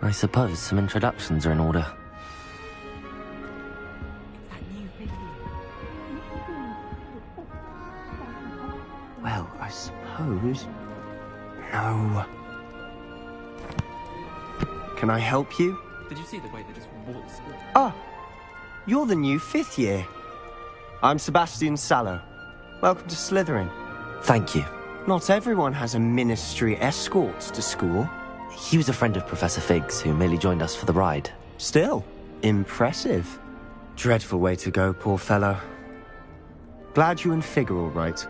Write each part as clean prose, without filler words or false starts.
I suppose some introductions are in order. Well, I suppose... No. Can I help you? Did you see the way they just waltzed through? Ah, you're the new 5th year. I'm Sebastian Sallow. Welcome to Slytherin. Thank you. Not everyone has a ministry escort to school. He was a friend of Professor Fig's who merely joined us for the ride. Still, impressive. Dreadful way to go, poor fellow. Glad you and Fig are all right.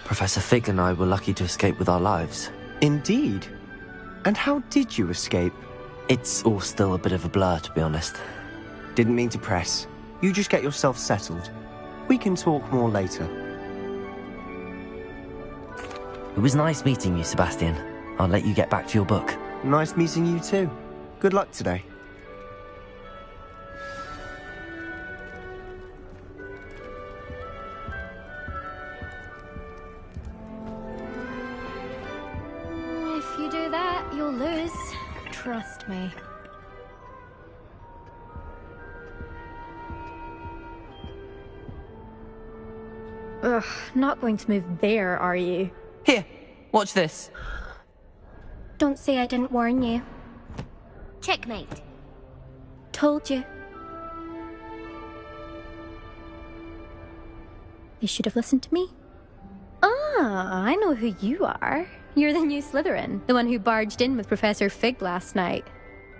Professor Fig and I were lucky to escape with our lives. Indeed. And how did you escape? It's all still a bit of a blur, to be honest. Didn't mean to press. You just get yourself settled. We can talk more later. It was nice meeting you, Sebastian. I'll let you get back to your book. Nice meeting you too. Good luck today. If you do that, you'll lose. Trust me. Ugh, not going to move there, are you? Here, watch this. Don't say I didn't warn you. Checkmate. Told you. You should have listened to me. Ah, I know who you are. You're the new Slytherin, the one who barged in with Professor Fig last night.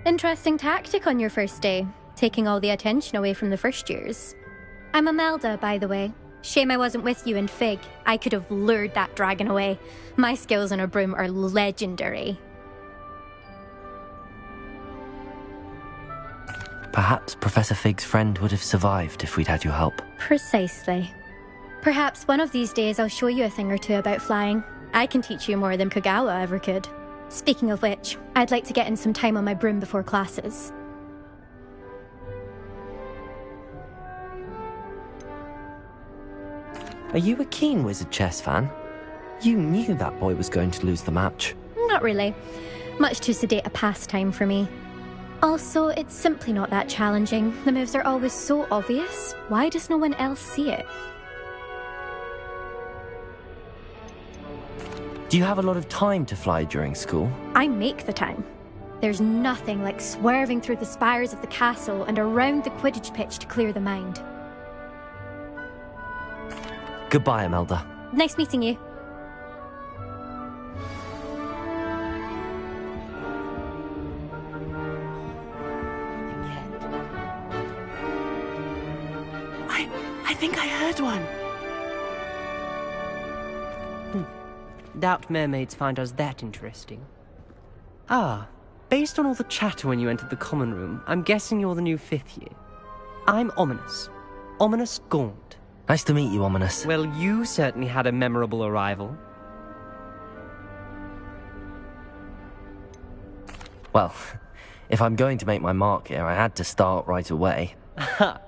Interesting tactic on your first day, taking all the attention away from the first years. I'm Imelda, by the way. Shame I wasn't with you in Fig. I could have lured that dragon away. My skills on a broom are legendary. Perhaps Professor Fig's friend would have survived if we'd had your help. Precisely. Perhaps one of these days I'll show you a thing or two about flying. I can teach you more than Kagawa ever could. Speaking of which, I'd like to get in some time on my broom before classes. Are you a keen Wizard Chess fan? You knew that boy was going to lose the match. Not really. Much too sedate a pastime for me. Also, it's simply not that challenging. The moves are always so obvious. Why does no one else see it? Do you have a lot of time to fly during school? I make the time. There's nothing like swerving through the spires of the castle and around the Quidditch pitch to clear the mind. Goodbye, Imelda. Nice meeting you. I think I heard one. Doubt mermaids find us that interesting. Ah, based on all the chatter when you entered the common room, I'm guessing you're the new 5th year. I'm Ominous. Ominous Gaunt. Nice to meet you, Ominous. Well, you certainly had a memorable arrival. Well, if I'm going to make my mark here, I had to start right away. Ha!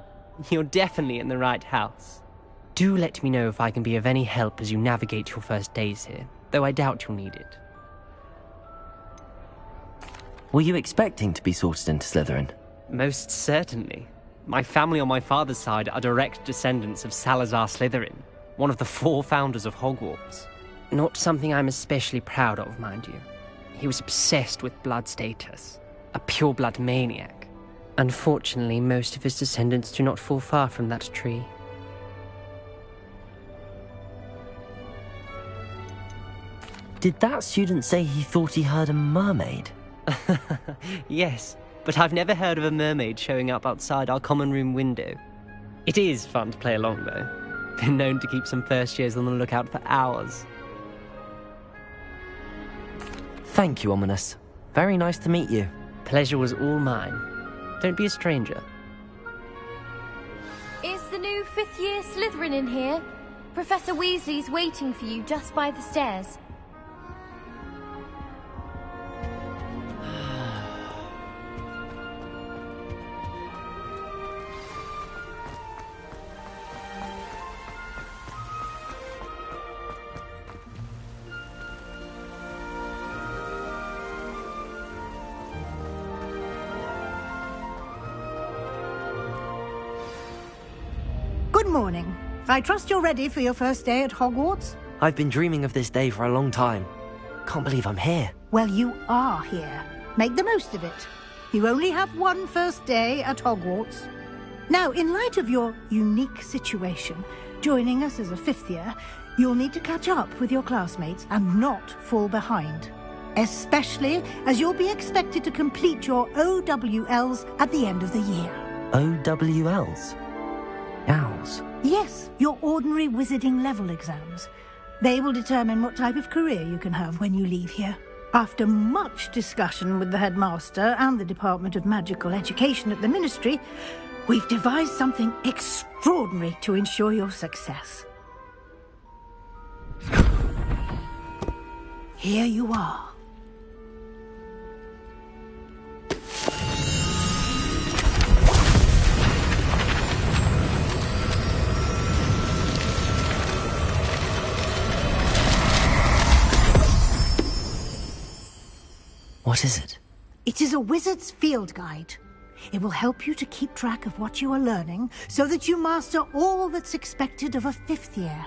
You're definitely in the right house. Do let me know if I can be of any help as you navigate your first days here, though I doubt you'll need it. Were you expecting to be sorted into Slytherin? Most certainly. My family on my father's side are direct descendants of Salazar Slytherin, one of the 4 founders of Hogwarts. Not something I'm especially proud of, mind you. He was obsessed with blood status, a pure-blood maniac. Unfortunately, most of his descendants do not fall far from that tree. Did that student say he thought he heard a mermaid? Yes, but I've never heard of a mermaid showing up outside our common room window. It is fun to play along, though. Been known to keep some first years on the lookout for hours. Thank you, Ominous. Very nice to meet you. Pleasure was all mine. Don't be a stranger. Is the new 5th year Slytherin in here? Professor Weasley's waiting for you just by the stairs. morning. I trust you're ready for your first day at Hogwarts? I've been dreaming of this day for a long time. Can't believe I'm here. Well, you are here. Make the most of it. You only have one first day at Hogwarts. Now, in light of your unique situation, joining us as a fifth year, you'll need to catch up with your classmates and not fall behind. Especially as you'll be expected to complete your OWLs at the end of the year. OWLs? Owls? Yes, your ordinary wizarding level exams. They will determine what type of career you can have when you leave here. After much discussion with the headmaster and the Department of Magical Education at the Ministry, we've devised something extraordinary to ensure your success. Here you are. What is it? It is a wizard's field guide. It will help you to keep track of what you are learning so that you master all that's expected of a fifth year.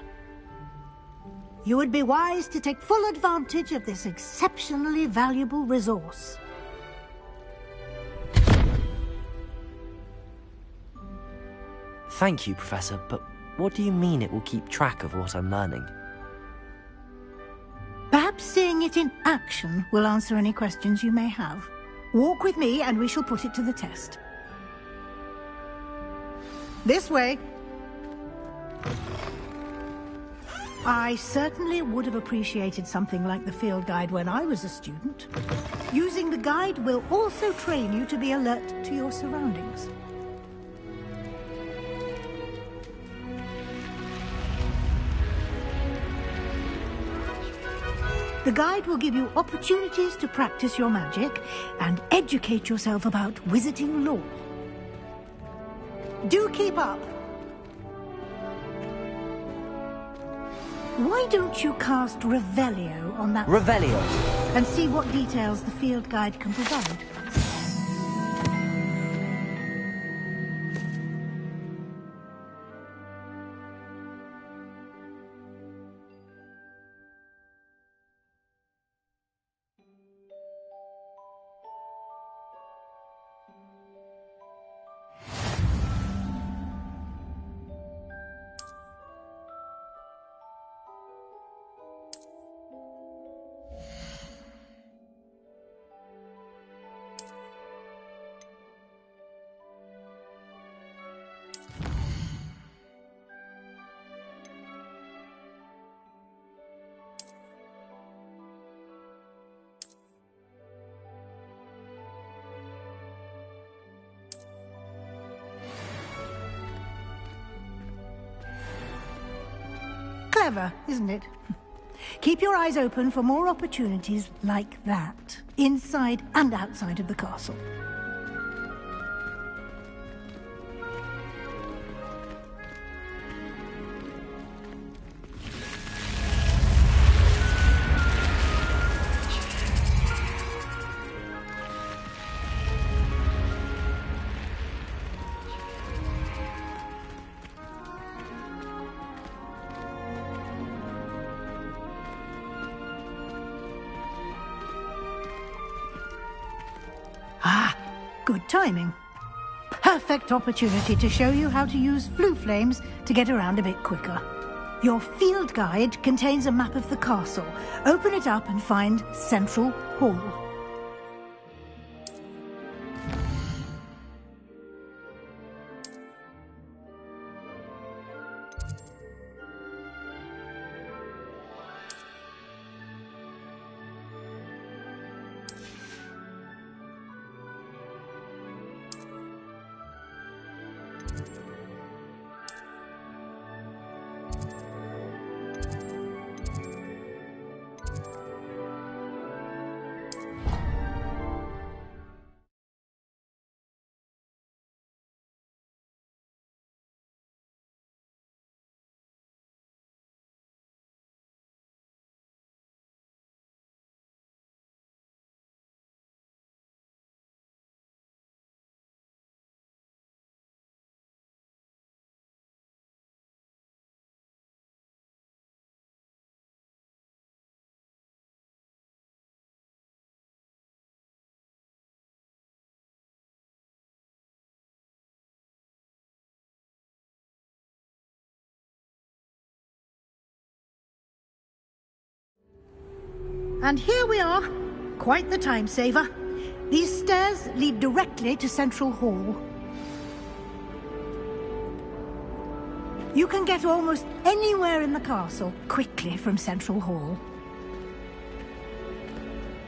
You would be wise to take full advantage of this exceptionally valuable resource. Thank you, Professor, but what do you mean it will keep track of what I'm learning? Perhaps seeing it in action will answer any questions you may have. Walk with me and we shall put it to the test. This way. I certainly would have appreciated something like the field guide when I was a student. Using the guide will also train you to be alert to your surroundings. The guide will give you opportunities to practice your magic and educate yourself about wizarding lore. Do keep up. Why don't you cast Revelio on that... Revelio! And see what details the field guide can provide. Clever, isn't it? Keep your eyes open for more opportunities like that, inside and outside of the castle. Ah, good timing. Perfect opportunity to show you how to use flue flames to get around a bit quicker. Your field guide contains a map of the castle. Open it up and find Central Hall. And here we are. Quite the time saver. These stairs lead directly to Central Hall. You can get almost anywhere in the castle quickly from Central Hall.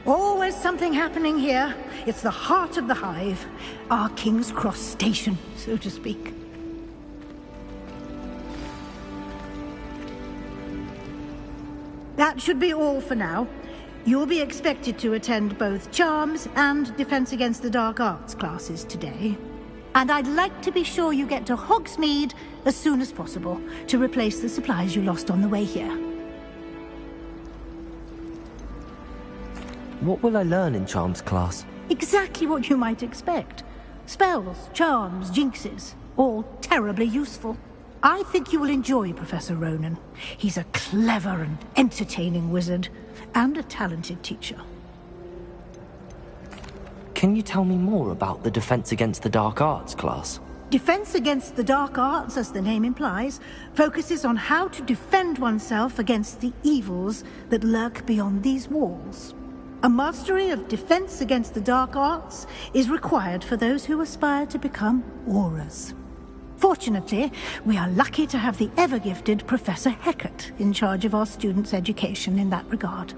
Always something happening here. It's the heart of the Hive. Our King's Cross station, so to speak. That should be all for now. You'll be expected to attend both Charms and Defense Against the Dark Arts classes today. And I'd like to be sure you get to Hogsmeade as soon as possible to replace the supplies you lost on the way here. What will I learn in Charms class? Exactly what you might expect. Spells, charms, jinxes, all terribly useful. I think you will enjoy Professor Ronan. He's a clever and entertaining wizard, and a talented teacher. Can you tell me more about the Defense Against the Dark Arts class? Defense Against the Dark Arts, as the name implies, focuses on how to defend oneself against the evils that lurk beyond these walls. A mastery of Defense Against the Dark Arts is required for those who aspire to become Aurors. Fortunately, we are lucky to have the ever-gifted Professor Hecat in charge of our students' education in that regard.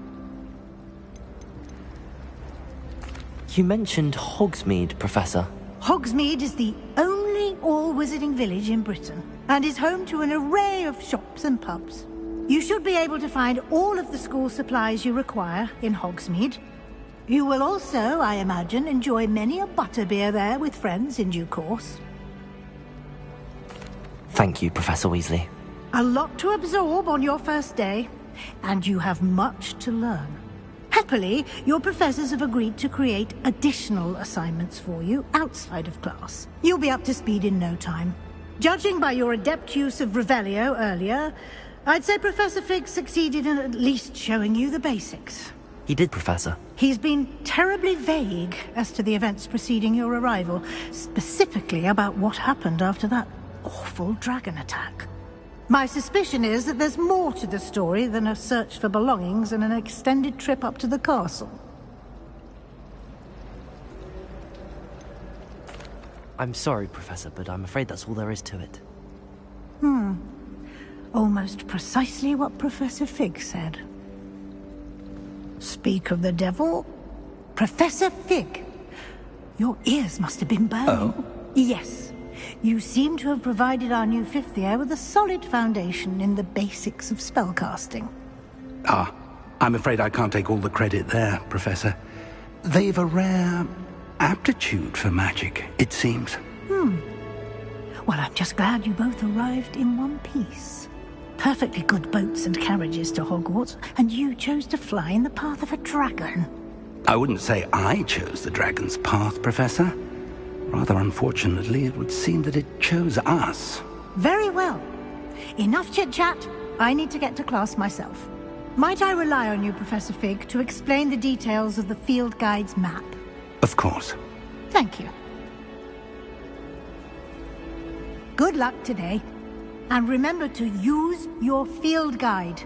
You mentioned Hogsmeade, Professor. Hogsmeade is the only all-wizarding village in Britain, and is home to an array of shops and pubs. You should be able to find all of the school supplies you require in Hogsmeade. You will also, I imagine, enjoy many a butterbeer there with friends in due course. Thank you, Professor Weasley. A lot to absorb on your first day, and you have much to learn. Happily, your professors have agreed to create additional assignments for you outside of class. You'll be up to speed in no time. Judging by your adept use of Revelio earlier, I'd say Professor Fig succeeded in at least showing you the basics. He did, Professor. He's been terribly vague as to the events preceding your arrival, specifically about what happened after that awful dragon attack. My suspicion is that there's more to the story than a search for belongings and an extended trip up to the castle. I'm sorry, Professor, but I'm afraid that's all there is to it. Almost precisely what Professor Fig said. Speak of the devil. Professor Fig, your ears must have been burning. Oh? Yes. You seem to have provided our new fifth year with a solid foundation in the basics of spellcasting. Ah, I'm afraid I can't take all the credit there, Professor. They've a rare aptitude for magic, it seems. Well, I'm just glad you both arrived in one piece. Perfectly good boats and carriages to Hogwarts, and you chose to fly in the path of a dragon. I wouldn't say I chose the dragon's path, Professor. Rather unfortunately, it would seem that it chose us. Very well. Enough chit-chat. I need to get to class myself. Might I rely on you, Professor Fig, to explain the details of the field guide's map? Of course. Thank you. Good luck today. And remember to use your field guide.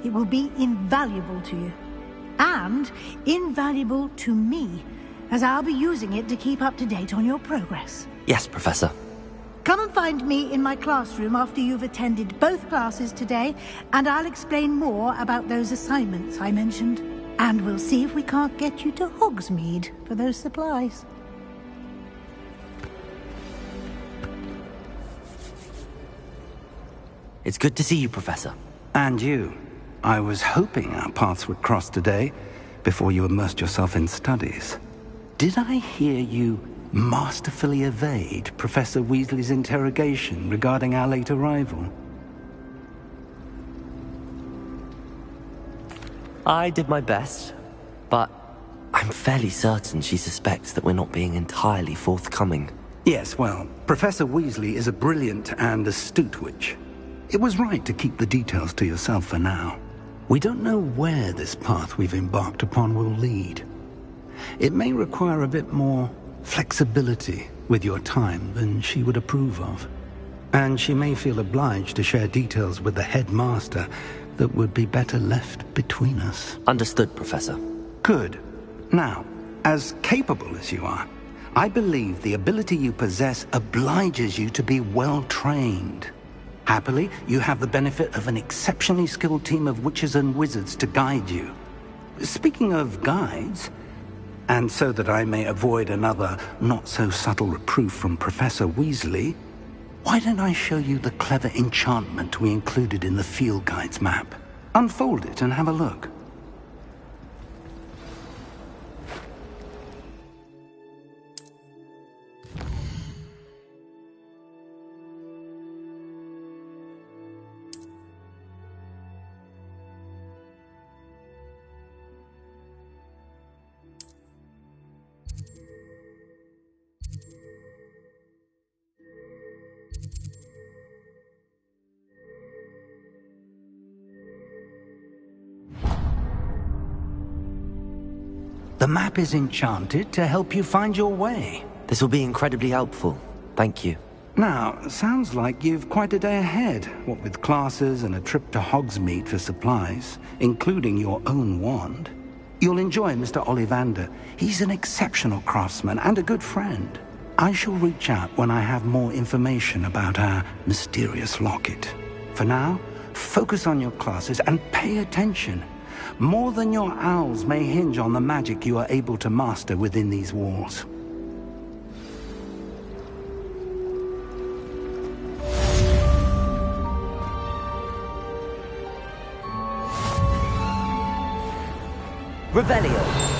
It will be invaluable to you. And invaluable to me, as I'll be using it to keep up to date on your progress. Yes, Professor. Come and find me in my classroom after you've attended both classes today, and I'll explain more about those assignments I mentioned. And we'll see if we can't get you to Hogsmeade for those supplies. It's good to see you, Professor. And you. I was hoping our paths would cross today, before you immersed yourself in studies. Did I hear you masterfully evade Professor Weasley's interrogation regarding our late arrival? I did my best, but I'm fairly certain she suspects that we're not being entirely forthcoming. Yes, well, Professor Weasley is a brilliant and astute witch. It was right to keep the details to yourself for now. We don't know where this path we've embarked upon will lead. It may require a bit more flexibility with your time than she would approve of. And she may feel obliged to share details with the headmaster that would be better left between us. Understood, Professor. Good. Now, as capable as you are, I believe the ability you possess obliges you to be well trained. Happily, you have the benefit of an exceptionally skilled team of witches and wizards to guide you. Speaking of guides, and so that I may avoid another not-so-subtle reproof from Professor Weasley, why don't I show you the clever enchantment we included in the field guide's map? Unfold it and have a look. The map is enchanted to help you find your way. This will be incredibly helpful. Thank you. Now, sounds like you've quite a day ahead, what with classes and a trip to Hogsmeade for supplies, including your own wand. You'll enjoy Mr. Ollivander. He's an exceptional craftsman and a good friend. I shall reach out when I have more information about our mysterious locket. For now, focus on your classes and pay attention. More than your owls may hinge on the magic you are able to master within these walls. Revelio.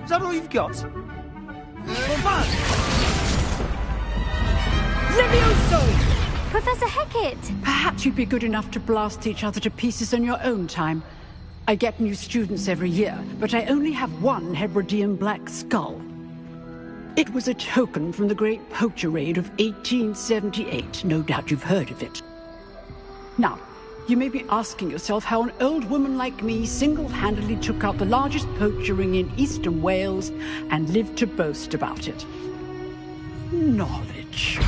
Is that all you've got? Levioso! Professor Hecat! Perhaps you'd be good enough to blast each other to pieces on your own time. I get new students every year, but I only have one Hebridean black skull. It was a token from the Great Poacher Raid of 1878. No doubt you've heard of it. Now, you may be asking yourself how an old woman like me single-handedly took out the largest poacher ring in eastern Wales and lived to boast about it. Knowledge.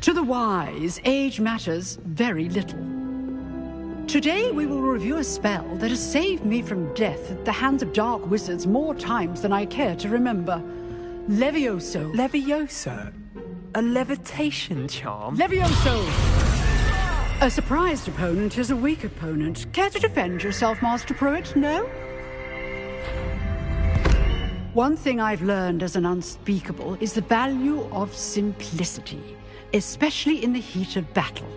To the wise, age matters very little. Today we will review a spell that has saved me from death at the hands of dark wizards more times than I care to remember. Levioso. Levioso? A levitation charm? Levioso! A surprised opponent is a weak opponent. Care to defend yourself, Master Pruitt? No? One thing I've learned as an unspeakable is the value of simplicity, especially in the heat of battle.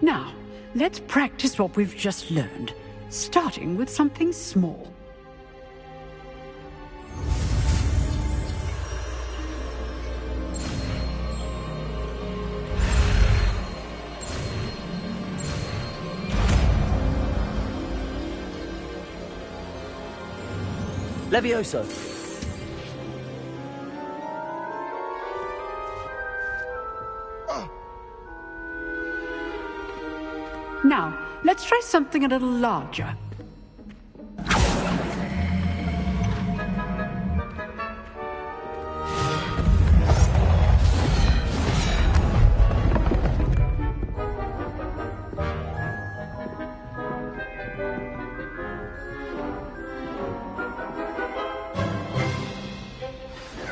Now, let's practice what we've just learned, starting with something small. Levioso. Now, let's try something a little larger.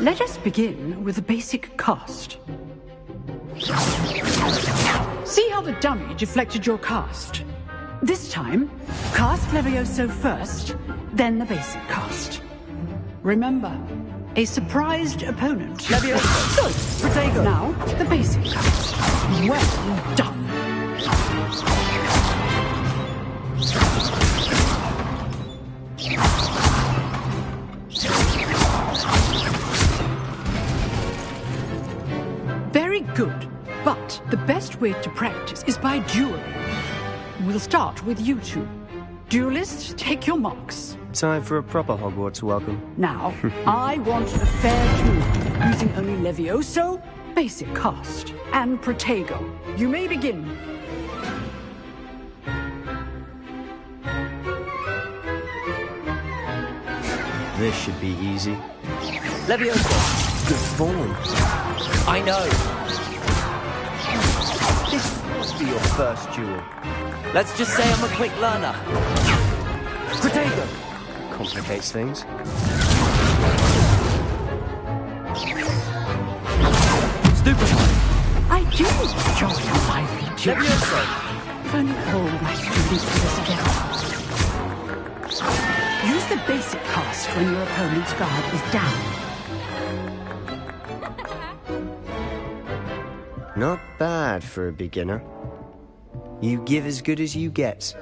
Let us begin with the basic cast. See how the dummy deflected your cast? This time, cast Levioso first, then the basic cast. Remember, a surprised opponent. Levioso! Good. Protego! Now, the basic cast. Well done. Very good. But the best way to practice is by dueling. We'll start with you two. Duelists, take your marks. Time for a proper Hogwarts welcome. Now, I want a fair duel, using only Levioso, basic cast, and Protego. You may begin. This should be easy. Levioso! Good form. I know! This must be your first duel. Let's just say I'm a quick learner. Protego! Complicates things. Stupefy! I do enjoy a lively duel. Levioso! If only all my students do this again. Use the basic cast when your opponent's guard is down. Not bad for a beginner. You give as good as you get.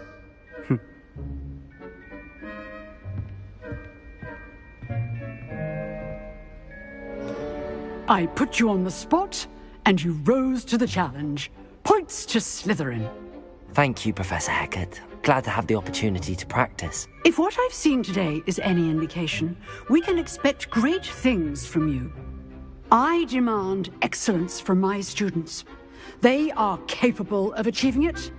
I put you on the spot, and you rose to the challenge. Points to Slytherin. Thank you, Professor Hecat. Glad to have the opportunity to practice. If what I've seen today is any indication, we can expect great things from you. I demand excellence from my students. They are capable of achieving it,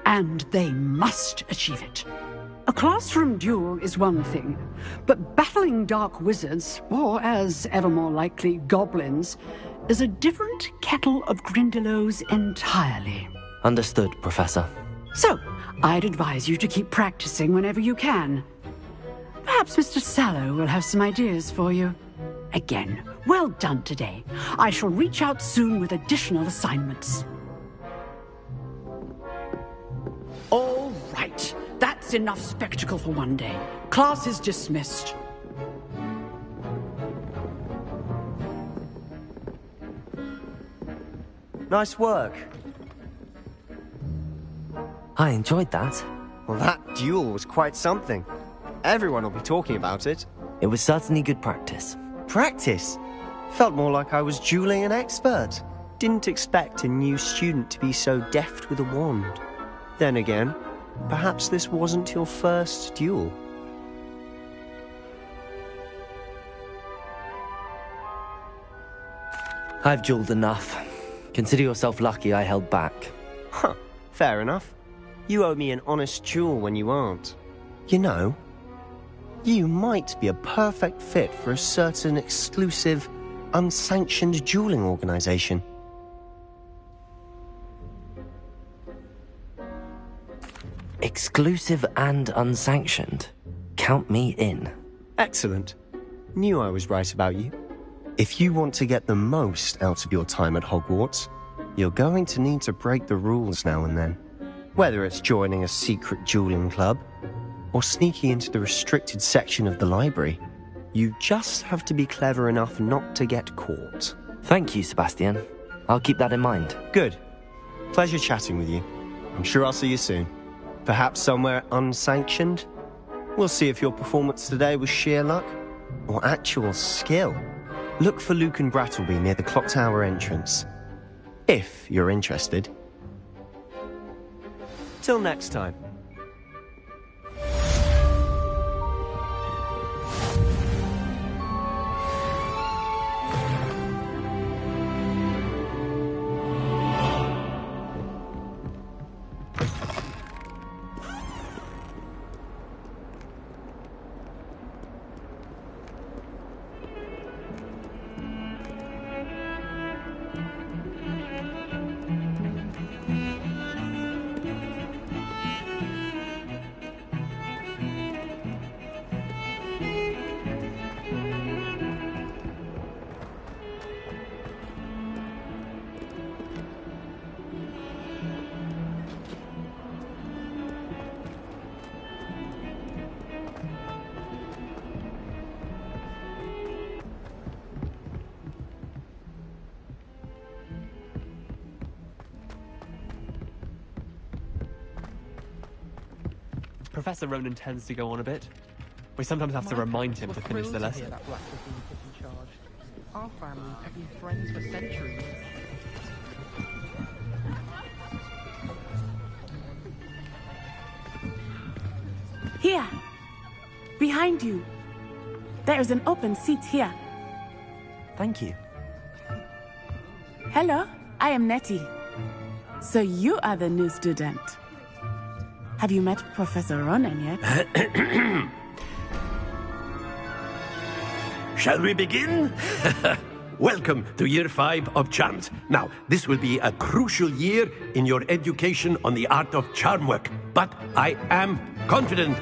and they must achieve it. A classroom duel is one thing, but battling dark wizards, or as ever more likely, goblins, is a different kettle of Grindylows entirely. Understood, Professor. So, I'd advise you to keep practicing whenever you can. Perhaps Mr. Sallow will have some ideas for you. Again, well done today. I shall reach out soon with additional assignments. All right. That's enough spectacle for one day. Class is dismissed. Nice work. I enjoyed that. Well, that duel was quite something. Everyone will be talking about it. It was certainly good practice. Practice? Felt more like I was dueling an expert. Didn't expect a new student to be so deft with a wand. Then again, perhaps this wasn't your first duel. I've dueled enough. Consider yourself lucky I held back. Huh, fair enough. You owe me an honest duel when you aren't. You know, you might be a perfect fit for a certain exclusive, unsanctioned dueling organization. Exclusive and unsanctioned. Count me in. Excellent. Knew I was right about you. If you want to get the most out of your time at Hogwarts, you're going to need to break the rules now and then. Whether it's joining a secret dueling club, or sneaking into the restricted section of the library, you just have to be clever enough not to get caught. Thank you, Sebastian. I'll keep that in mind. Good. Pleasure chatting with you. I'm sure I'll see you soon. Perhaps somewhere unsanctioned? We'll see if your performance today was sheer luck or actual skill. Look for Luke and Brattleby near the clock tower entrance. If you're interested. Till next time. Professor Ronan tends to go on a bit. We sometimes have to remind him to finish the lesson. That Black was being put in charge. Our families have been friends for centuries. Here! Behind you! There is an open seat here. Thank you. Hello, I am Nettie. So you are the new student. Have you met Professor Ronan yet? Shall we begin? Welcome to Year 5 of Charms. Now, this will be a crucial year in your education on the art of charm work. But I am confident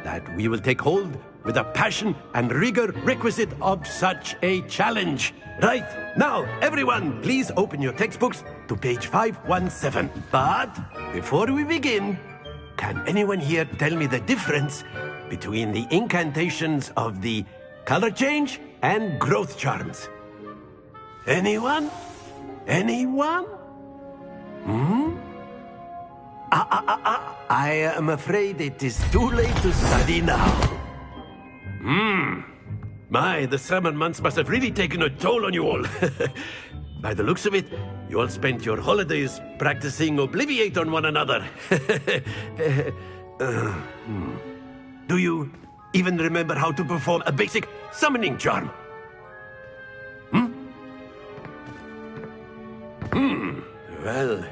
that we will take hold with the passion and rigor requisite of such a challenge. Right, now, everyone, please open your textbooks to page 517. But before we begin, can anyone here tell me the difference between the incantations of the color change and growth charms? Anyone? Anyone? I am afraid it is too late to study now. My, the summer months must have really taken a toll on you all. By the looks of it, you all spent your holidays practicing Obliviate on one another. Do you even remember how to perform a basic summoning charm? Well,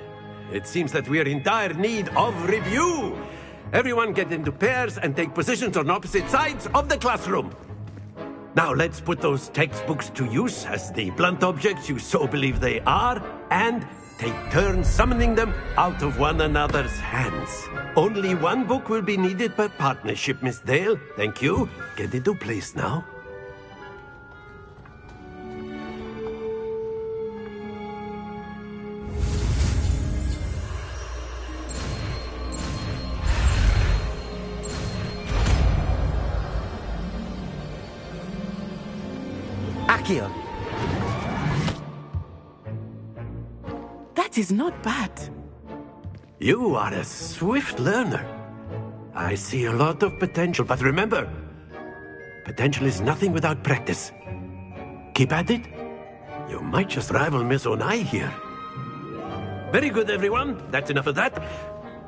it seems that we are in dire need of review. Everyone get into pairs and take positions on opposite sides of the classroom. Now let's put those textbooks to use as the blunt objects you so believe they are, and take turns summoning them out of one another's hands. Only one book will be needed per partnership, Miss Dale. Thank you. Get into place now. Accio. That is not bad. You are a swift learner. I see a lot of potential, but remember, potential is nothing without practice. Keep at it. You might just rival Miss Onai here. Very good, everyone. That's enough of that.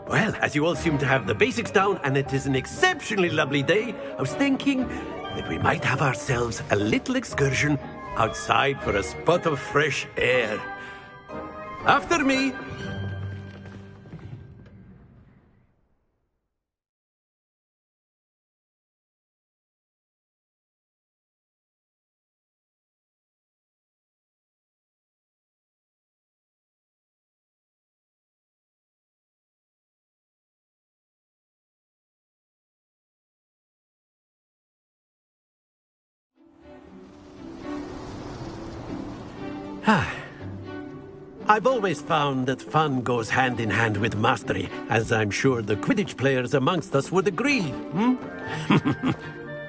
Well, as you all seem to have the basics down, and it is an exceptionally lovely day, I was thinking that we might have ourselves a little excursion outside for a spot of fresh air. After me. I've always found that fun goes hand in hand with mastery, as I'm sure the Quidditch players amongst us would agree.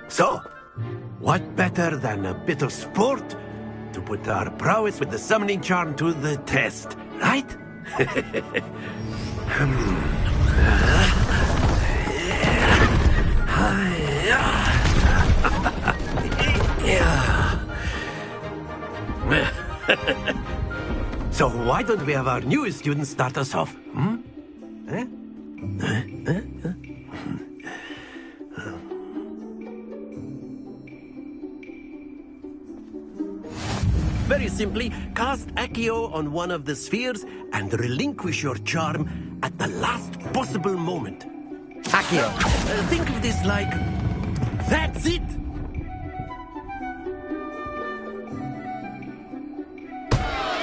So, what better than a bit of sport to put our prowess with the summoning charm to the test, right? So why don't we have our newest student start us off? Very simply, cast Accio on one of the spheres and relinquish your charm at the last possible moment. Accio. Think of this like... That's it!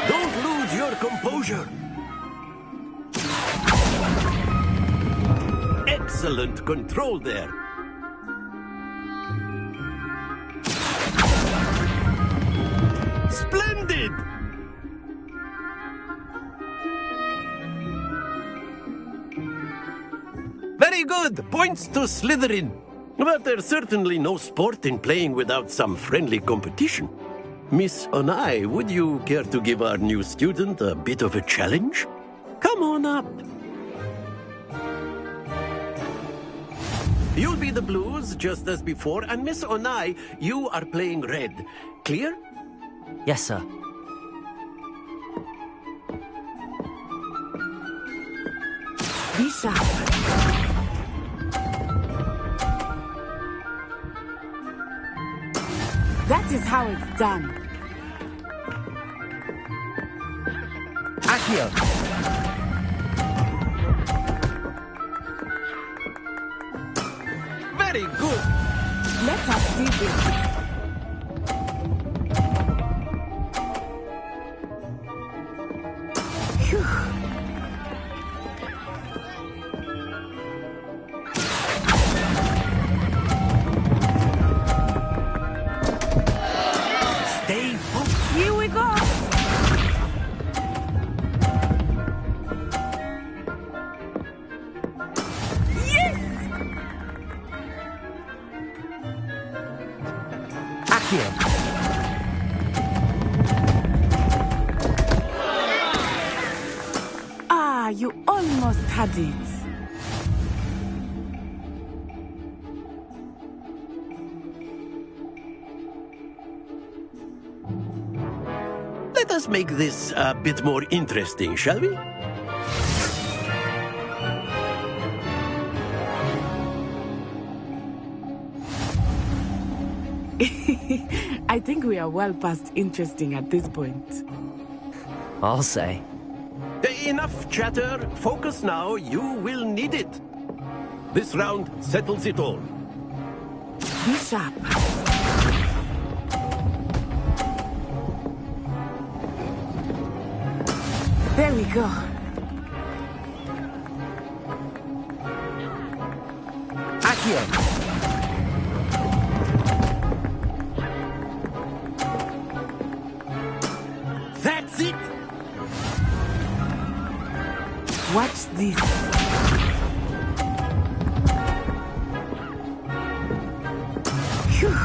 Don't lose your composure. Excellent control there. Splendid! Very good. Points to Slytherin. But there's certainly no sport in playing without some friendly competition. Miss Onai, would you care to give our new student a bit of a challenge? Come on up. You'll be the blues, just as before, and Miss Onai, you are playing red. Clear? Yes, sir. Be sharp. That is how it's done. Accio. Very good. Let us see this. Stay focused. Here we go. Ah, you almost had it. Let us make this a bit more interesting, shall we? I think we are well past interesting at this point. I'll say. Enough chatter. Focus now. You will need it. This round settles it all. Be sharp. There we go. Accio. That's it. Watch this. Phew.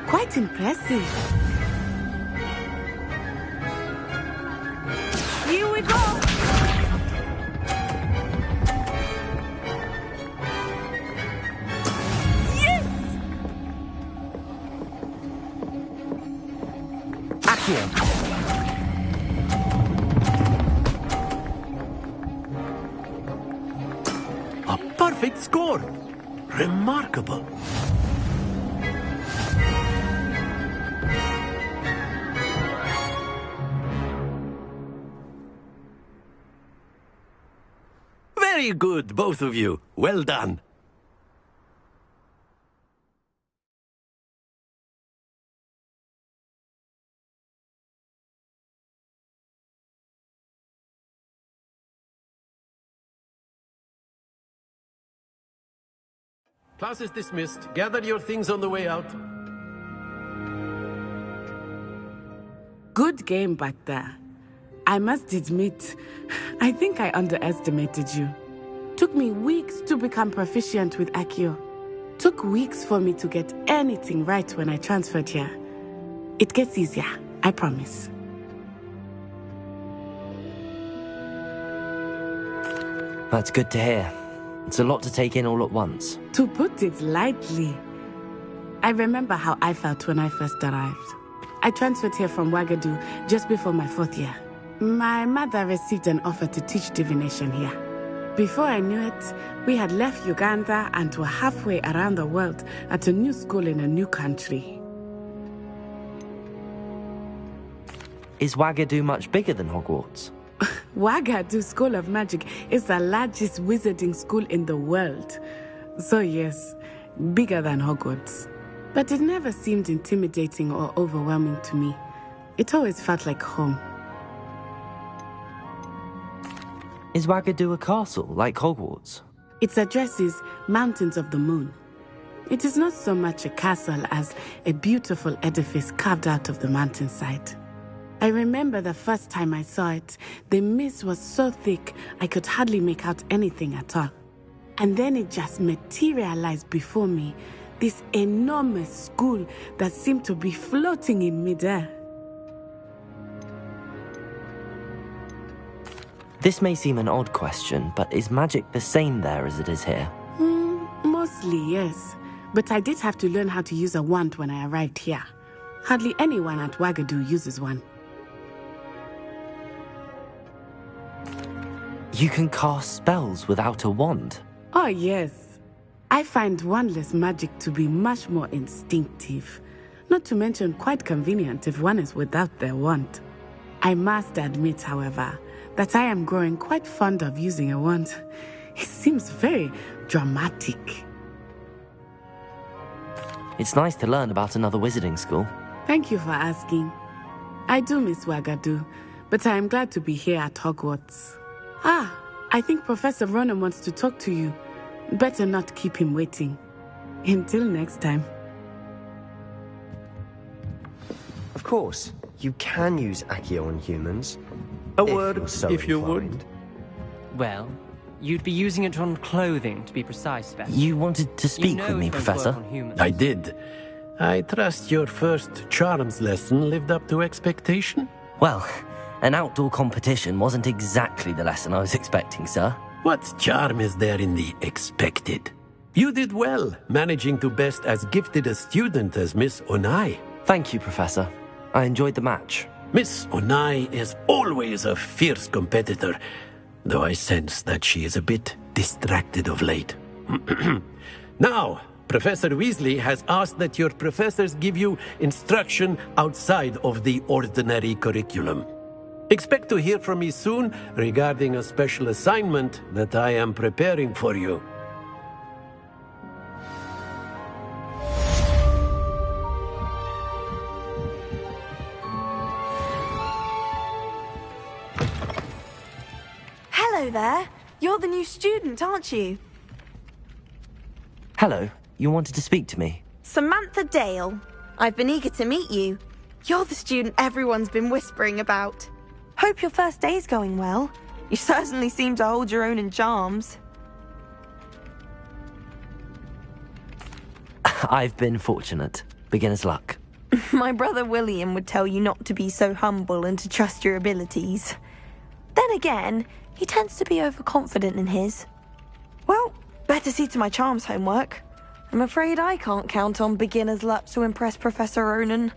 Quite impressive. Here we go. A perfect score. Remarkable. Very good, both of you. Well done. Class is dismissed. Gather your things on the way out. Good game back there. I must admit, I think I underestimated you. Took me weeks to become proficient with Accio. Took weeks for me to get anything right when I transferred here. It gets easier, I promise. That's good to hear. It's a lot to take in all at once. To put it lightly, I remember how I felt when I first arrived. I transferred here from Ouagadougou just before my 4th year. My mother received an offer to teach divination here. Before I knew it, we had left Uganda and were halfway around the world at a new school in a new country. Is Ouagadougou much bigger than Hogwarts? Ouagadougou School of Magic is the largest wizarding school in the world. So yes, bigger than Hogwarts. But it never seemed intimidating or overwhelming to me. It always felt like home. Is Ouagadougou a castle, like Hogwarts? Its address is Mountains of the Moon. It is not so much a castle as a beautiful edifice carved out of the mountainside. I remember the first time I saw it, the mist was so thick I could hardly make out anything at all. And then it just materialized before me, This enormous school that seemed to be floating in midair. This may seem an odd question, but is magic the same there as it is here? Mostly, yes. But I did have to learn how to use a wand when I arrived here. Hardly anyone at Wagadu uses one. You can cast spells without a wand? Oh, yes. I find wandless magic to be much more instinctive. Not to mention quite convenient if one is without their wand. I must admit, however, that I am growing quite fond of using a wand. It seems very dramatic. It's nice to learn about another wizarding school. Thank you for asking. I do miss Wagadu, but I am glad to be here at Hogwarts. I think Professor Ronan wants to talk to you. Better not keep him waiting. Until next time. Of course, you can use Accio on humans. A word, if you would. Well, you'd be using it on clothing, to be precise, Beth. You wanted to speak with me, Professor? I did. I trust your first charms lesson lived up to expectation? Well, an outdoor competition wasn't exactly the lesson I was expecting, sir. What charm is there in the expected? You did well, managing to best as gifted a student as Miss Onai. Thank you, Professor. I enjoyed the match. Miss Onai is always a fierce competitor, though I sense that she is a bit distracted of late. Now, Professor Weasley has asked that your professors give you instruction outside of the ordinary curriculum. Expect to hear from me soon regarding a special assignment that I am preparing for you. Hello there. You're the new student, aren't you? Hello. You wanted to speak to me? Samantha Dale. I've been eager to meet you. You're the student everyone's been whispering about. Hope your first day's going well. You certainly seem to hold your own in charms. I've been fortunate. Beginner's luck. My brother William would tell you not to be so humble and to trust your abilities. Then again, he tends to be overconfident in his. Well, better see to my charms homework. I'm afraid I can't count on beginner's luck to impress Professor Ronan.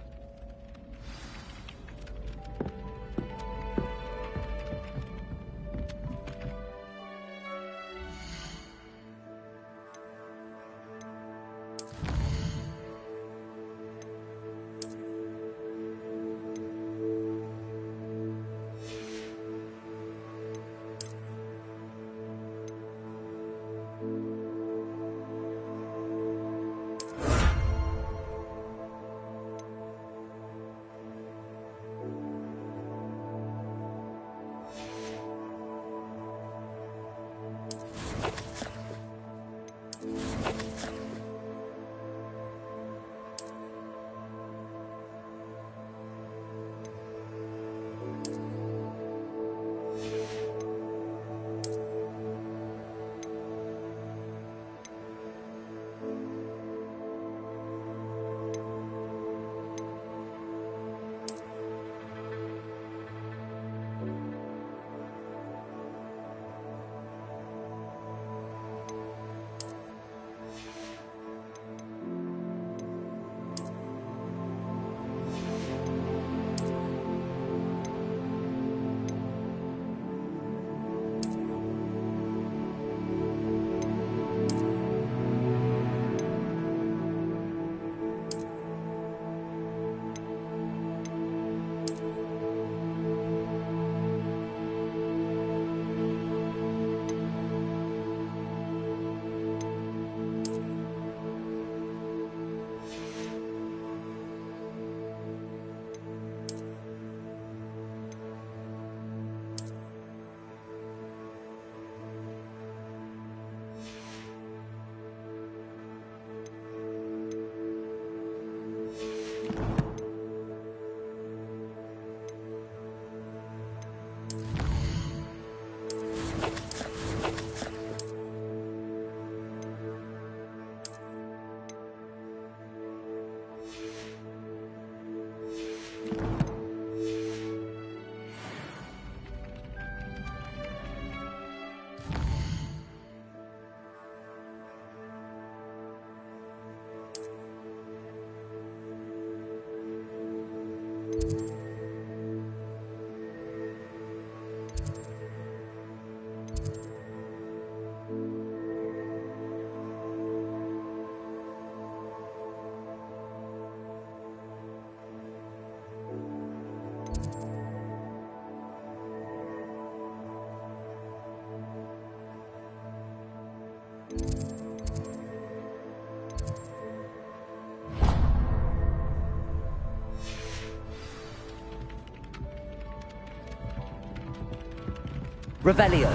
Revelio.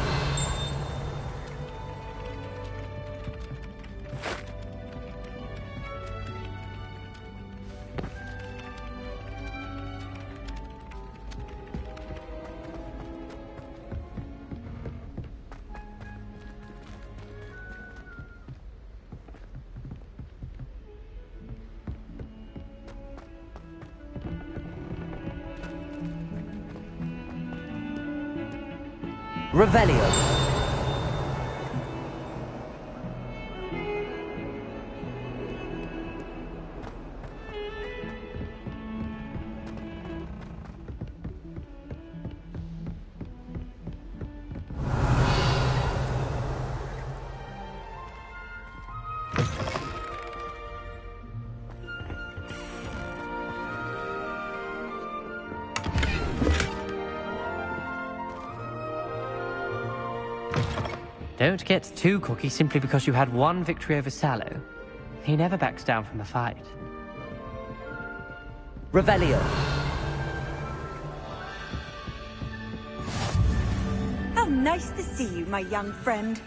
Revelio. Don't get too cocky simply because you had one victory over Sallow. He never backs down from a fight. Revelio. How nice to see you, my young friend.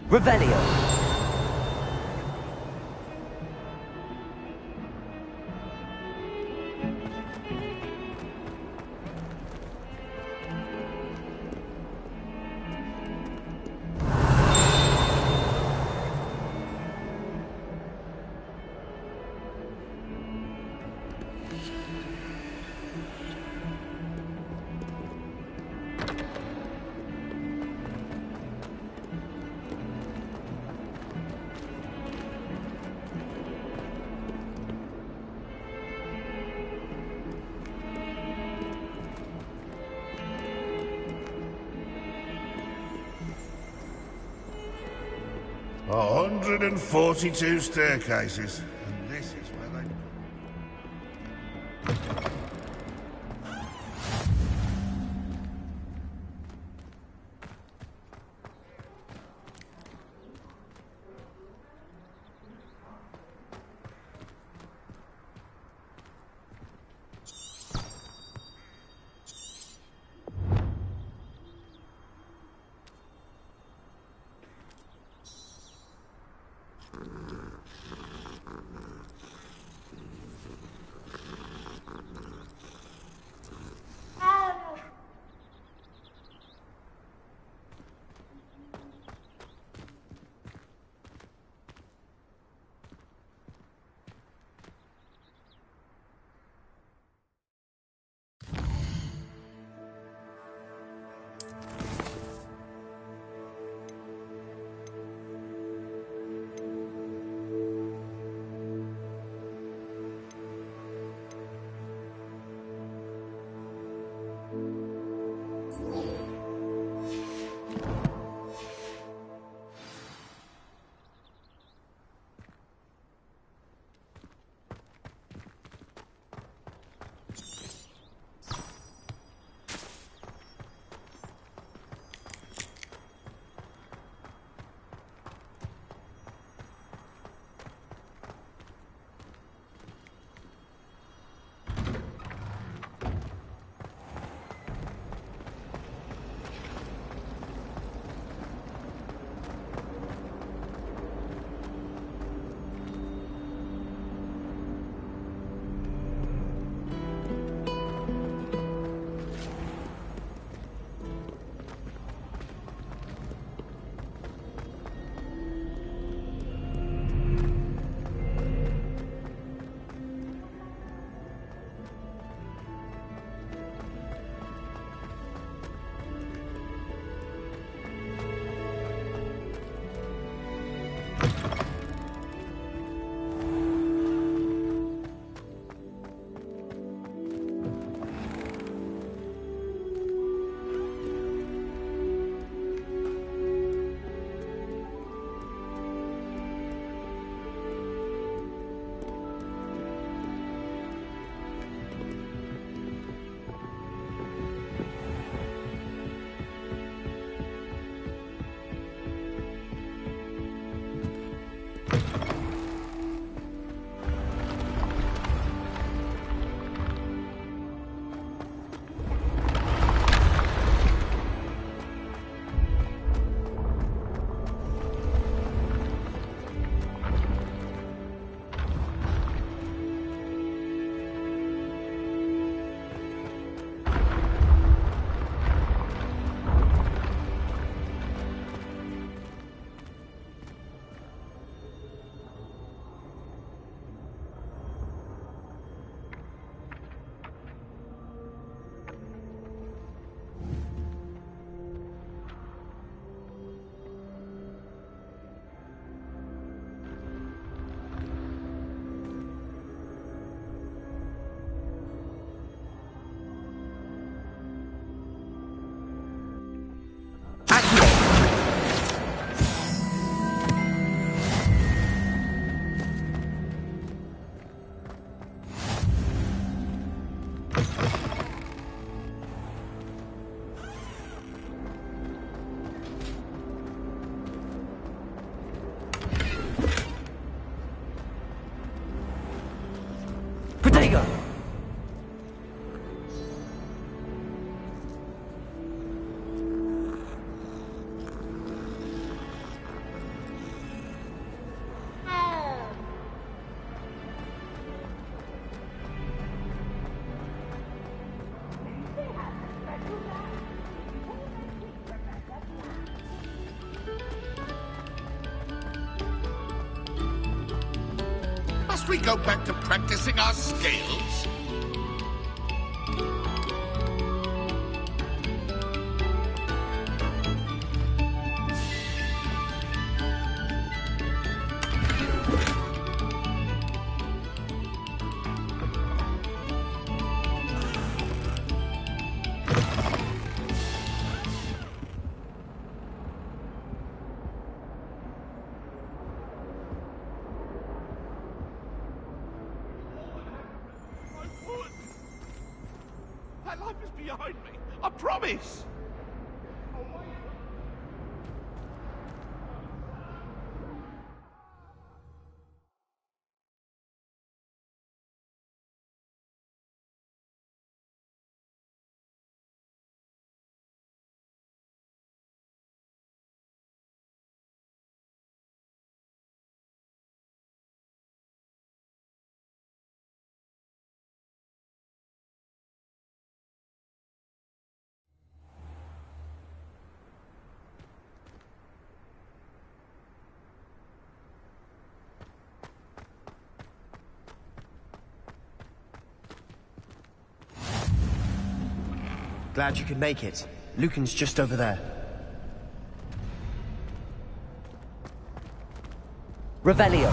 Revelio. A 142 staircases, and this is where they... Protego! Must we go back to practicing our scales? That life is behind me. I promise. Glad you could make it. Lucan's just over there. Revelio.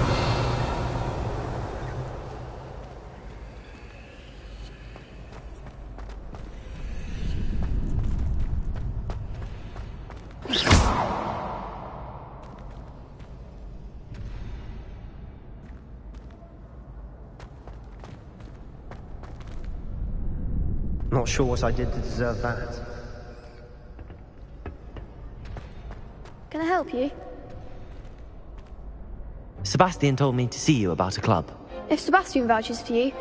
Not sure what I did to deserve that. Can I help you? Sebastian told me to see you about a club. If Sebastian vouches for you,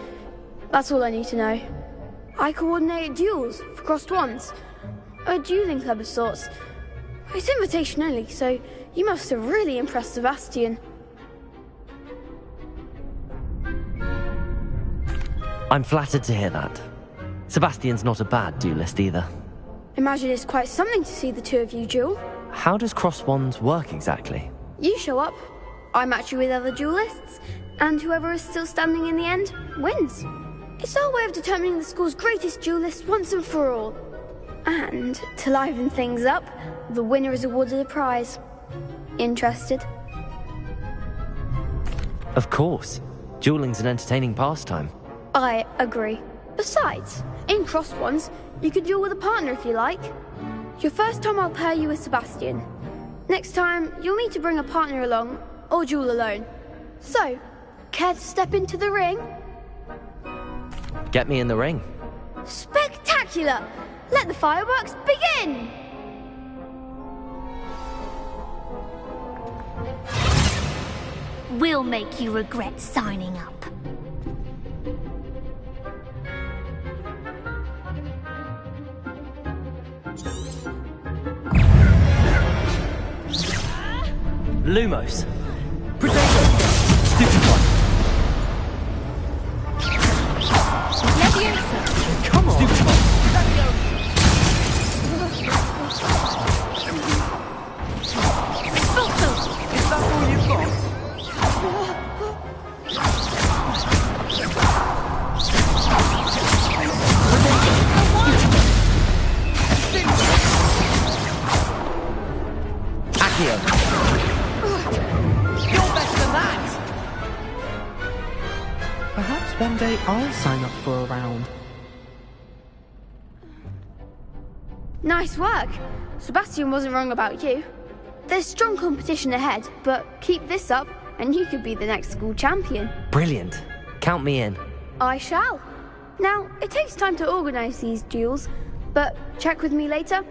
that's all I need to know. I coordinate duels for crossed wands. A dueling club of sorts. It's invitation only, so you must have really impressed Sebastian. I'm flattered to hear that. Sebastian's not a bad duelist either. Imagine it's quite something to see the two of you duel. How does cross wands work exactly? You show up, I match you with other duelists, and whoever is still standing in the end wins. It's our way of determining the school's greatest duelist once and for all. And to liven things up, the winner is awarded a prize. Interested? Of course. Dueling's an entertaining pastime. I agree. Besides, in crossed ones, you can duel with a partner if you like. Your first time I'll pair you with Sebastian. Next time, you'll need to bring a partner along, or duel alone. So, care to step into the ring? Get me in the ring. Spectacular! Let the fireworks begin! We'll make you regret signing up. Lumos. Protego. Stupid one. Leviosa. Come on. Stupid one. Is that all you've got? Accio. You're better than that! Perhaps one day I'll sign up for a round. Nice work. Sebastian wasn't wrong about you. There's strong competition ahead, but keep this up and you could be the next school champion. Brilliant. Count me in. I shall. Now, it takes time to organize these duels, but check with me later.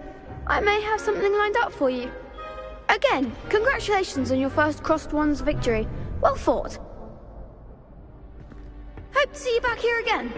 I may have something lined up for you. Again, congratulations on your first Crossed Wands victory. Well fought. Hope to see you back here again.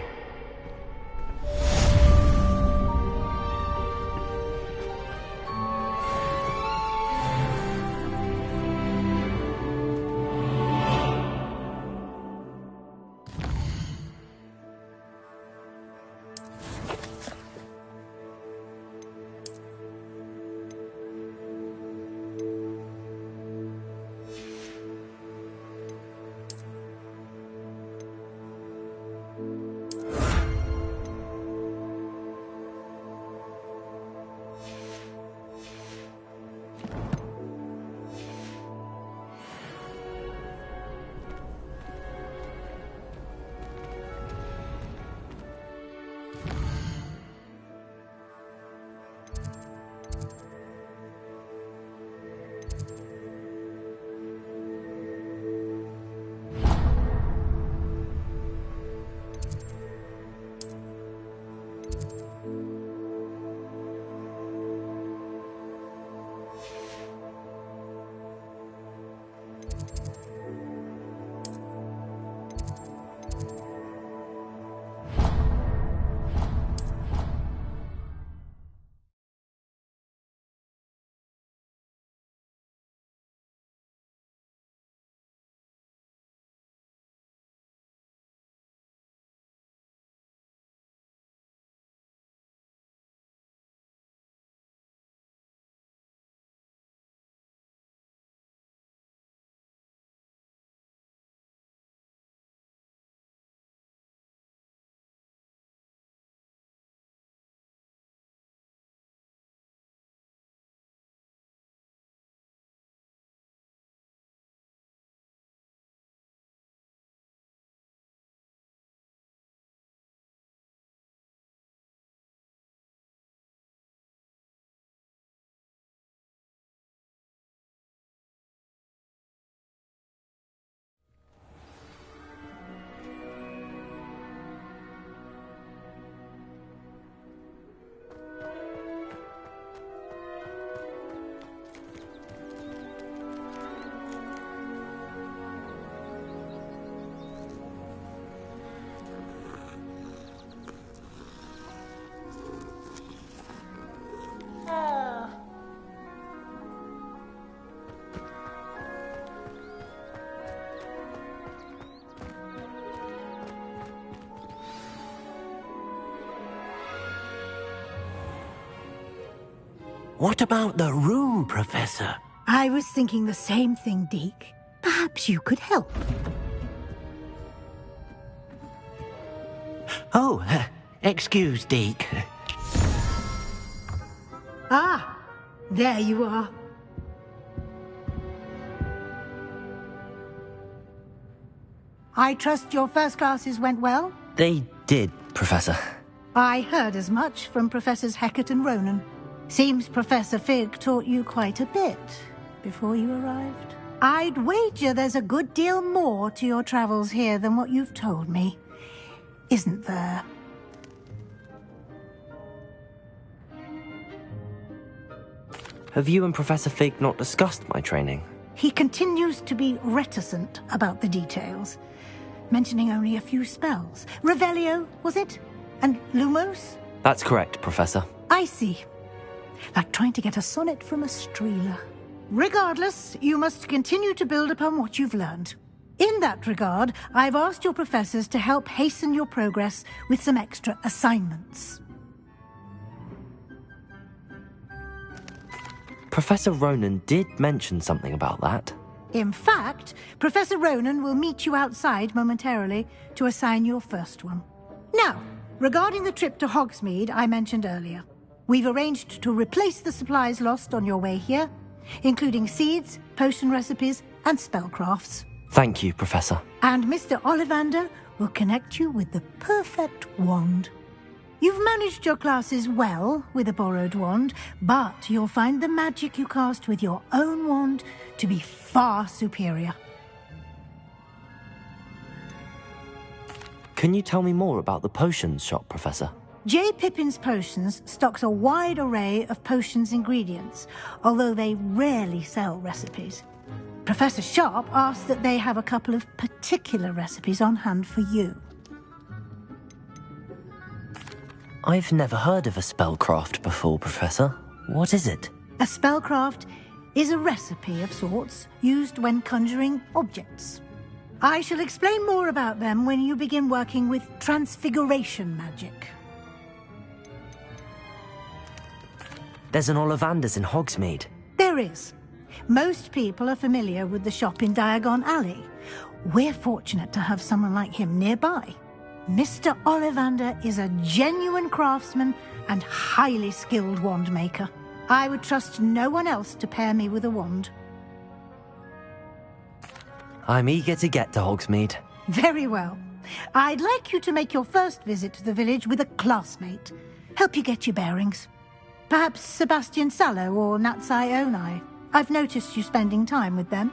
What about the room, Professor? I was thinking the same thing, Deke. Perhaps you could help. Oh, excuse, Deke. Ah, there you are. I trust your first classes went well? They did, Professor. I heard as much from Professors Hecat and Ronan. Seems Professor Fig taught you quite a bit before you arrived. I'd wager there's a good deal more to your travels here than what you've told me. Isn't there? Have you and Professor Fig not discussed my training? He continues to be reticent about the details, mentioning only a few spells. Revelio, was it? And Lumos? That's correct, Professor. I see. Like trying to get a sonnet from a streeler. Regardless, you must continue to build upon what you've learned. In that regard, I've asked your professors to help hasten your progress with some extra assignments. Professor Ronan did mention something about that. In fact, Professor Ronan will meet you outside momentarily to assign your first one. Now, regarding the trip to Hogsmeade I mentioned earlier, we've arranged to replace the supplies lost on your way here, including seeds, potion recipes, and spellcrafts. Thank you, Professor. And Mr. Ollivander will connect you with the perfect wand. You've managed your classes well with a borrowed wand, but you'll find the magic you cast with your own wand to be far superior. Can you tell me more about the potions shop, Professor? J. Pippin's Potions stocks a wide array of potions ingredients, although they rarely sell recipes. Professor Sharp asked that they have a couple of particular recipes on hand for you. I've never heard of a spellcraft before, Professor. What is it? A spellcraft is a recipe of sorts used when conjuring objects. I shall explain more about them when you begin working with transfiguration magic. There's an Ollivanders in Hogsmeade. There is. Most people are familiar with the shop in Diagon Alley. We're fortunate to have someone like him nearby. Mr. Ollivander is a genuine craftsman and highly skilled wand maker. I would trust no one else to pair me with a wand. I'm eager to get to Hogsmeade. Very well. I'd like you to make your first visit to the village with a classmate. Help you get your bearings. Perhaps Sebastian Sallow or Natsai Onai. I've noticed you spending time with them.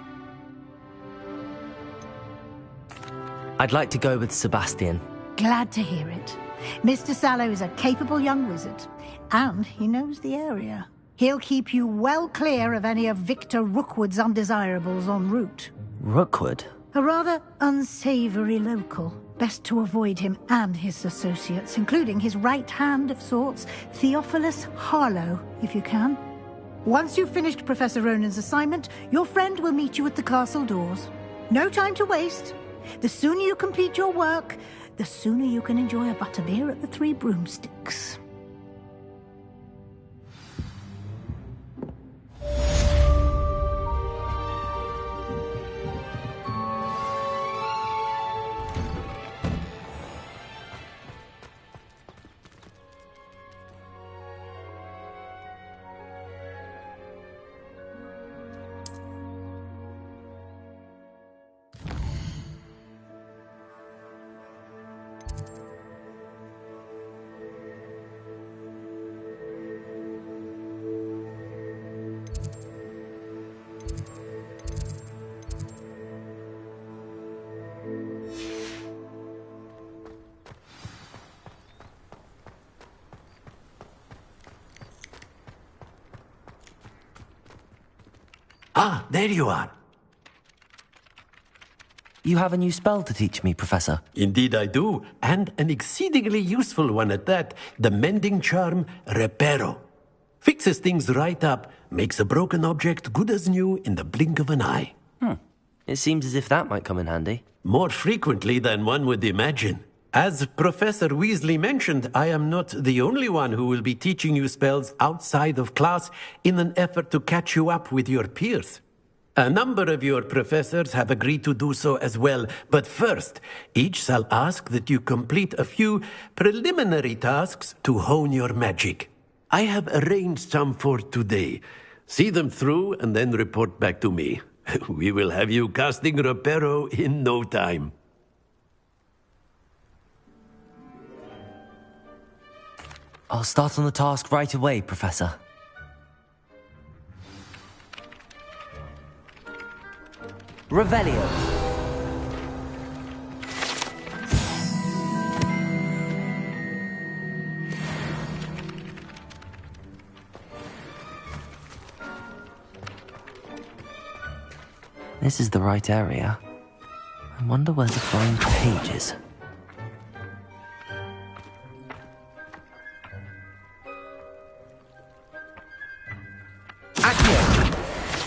I'd like to go with Sebastian. Glad to hear it. Mr. Sallow is a capable young wizard, and he knows the area. He'll keep you well clear of any of Victor Rookwood's undesirables en route. Rookwood? A rather unsavoury local. Best to avoid him and his associates, including his right hand of sorts, Theophilus Harlow, if you can. Once you've finished Professor Ronan's assignment, your friend will meet you at the castle doors. No time to waste. The sooner you complete your work, the sooner you can enjoy a butterbeer at the Three Broomsticks. Ah, there you are. You have a new spell to teach me, Professor. Indeed I do, and an exceedingly useful one at that. The mending charm, Reparo. Fixes things right up, makes a broken object good as new in the blink of an eye. It seems as if that might come in handy. More frequently than one would imagine. As Professor Weasley mentioned, I am not the only one who will be teaching you spells outside of class in an effort to catch you up with your peers. A number of your professors have agreed to do so as well, but first, each shall ask that you complete a few preliminary tasks to hone your magic. I have arranged some for today. See them through and then report back to me. We will have you casting Reparo in no time. I'll start on the task right away, Professor. Revelio. This is the right area. I wonder where the flying page is.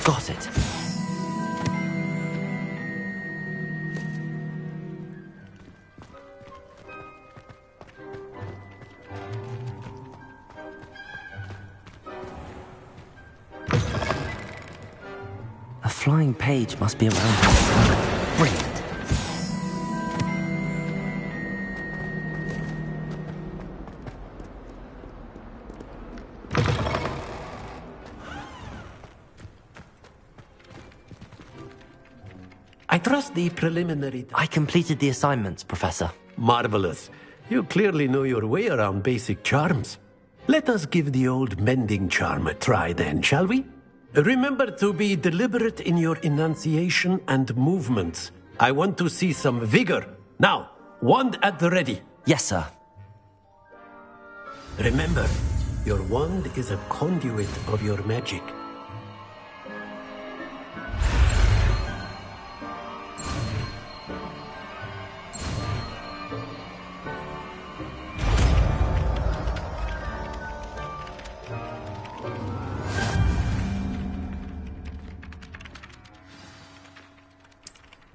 Got it. A flying page must be around here. Brilliant. I trust the preliminary... I completed the assignments, Professor. Marvelous. You clearly know your way around basic charms. Let us give the old mending charm a try then, shall we? Remember to be deliberate in your enunciation and movements. I want to see some vigor. Now, Wand at the ready. Yes, sir. Remember, your wand is a conduit of your magic.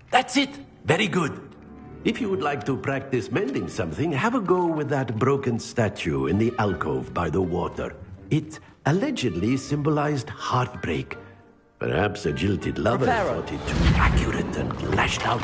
That's it! Very good. If you would like to practice mending something, have a go with that broken statue in the alcove by the water. It allegedly symbolized heartbreak. Perhaps a jilted lover thought it too accurate and lashed out.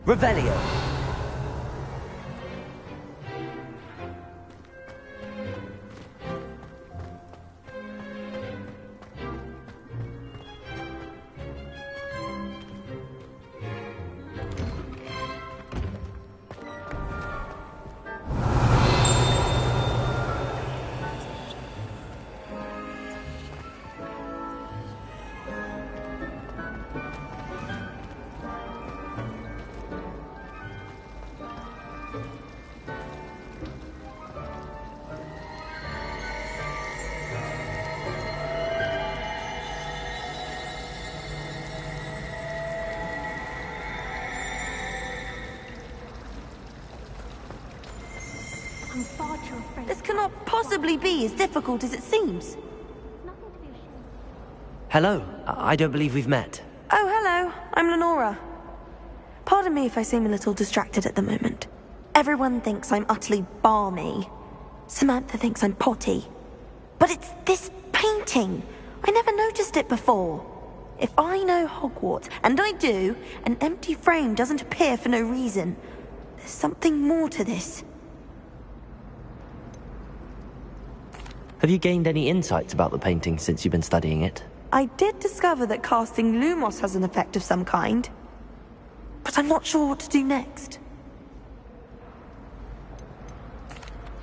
Revelio. I'm far too afraid. This cannot possibly be as difficult as it seems. Hello. I don't believe we've met. Oh, hello. I'm Lenora. Pardon me if I seem a little distracted at the moment. Everyone thinks I'm utterly balmy. Samantha thinks I'm potty. But it's this painting. I never noticed it before. If I know Hogwarts, and I do, an empty frame doesn't appear for no reason. There's something more to this. Have you gained any insights about the painting since you've been studying it? I did discover that casting Lumos has an effect of some kind, but I'm not sure what to do next.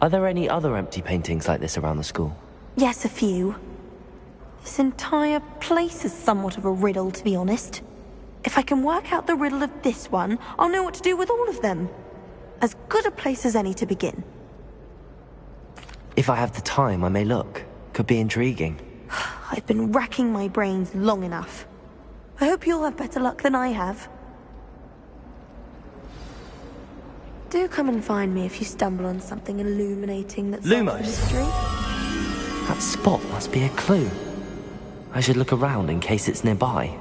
Are there any other empty paintings like this around the school? Yes, a few. This entire place is somewhat of a riddle, to be honest. If I can work out the riddle of this one, I'll know what to do with all of them. As good a place as any to begin. If I have the time, I may look. Could be intriguing. I've been racking my brains long enough. I hope you'll have better luck than I have. Do come and find me if you stumble on something illuminating that solves the mystery. That spot must be a clue. I should look around in case it's nearby.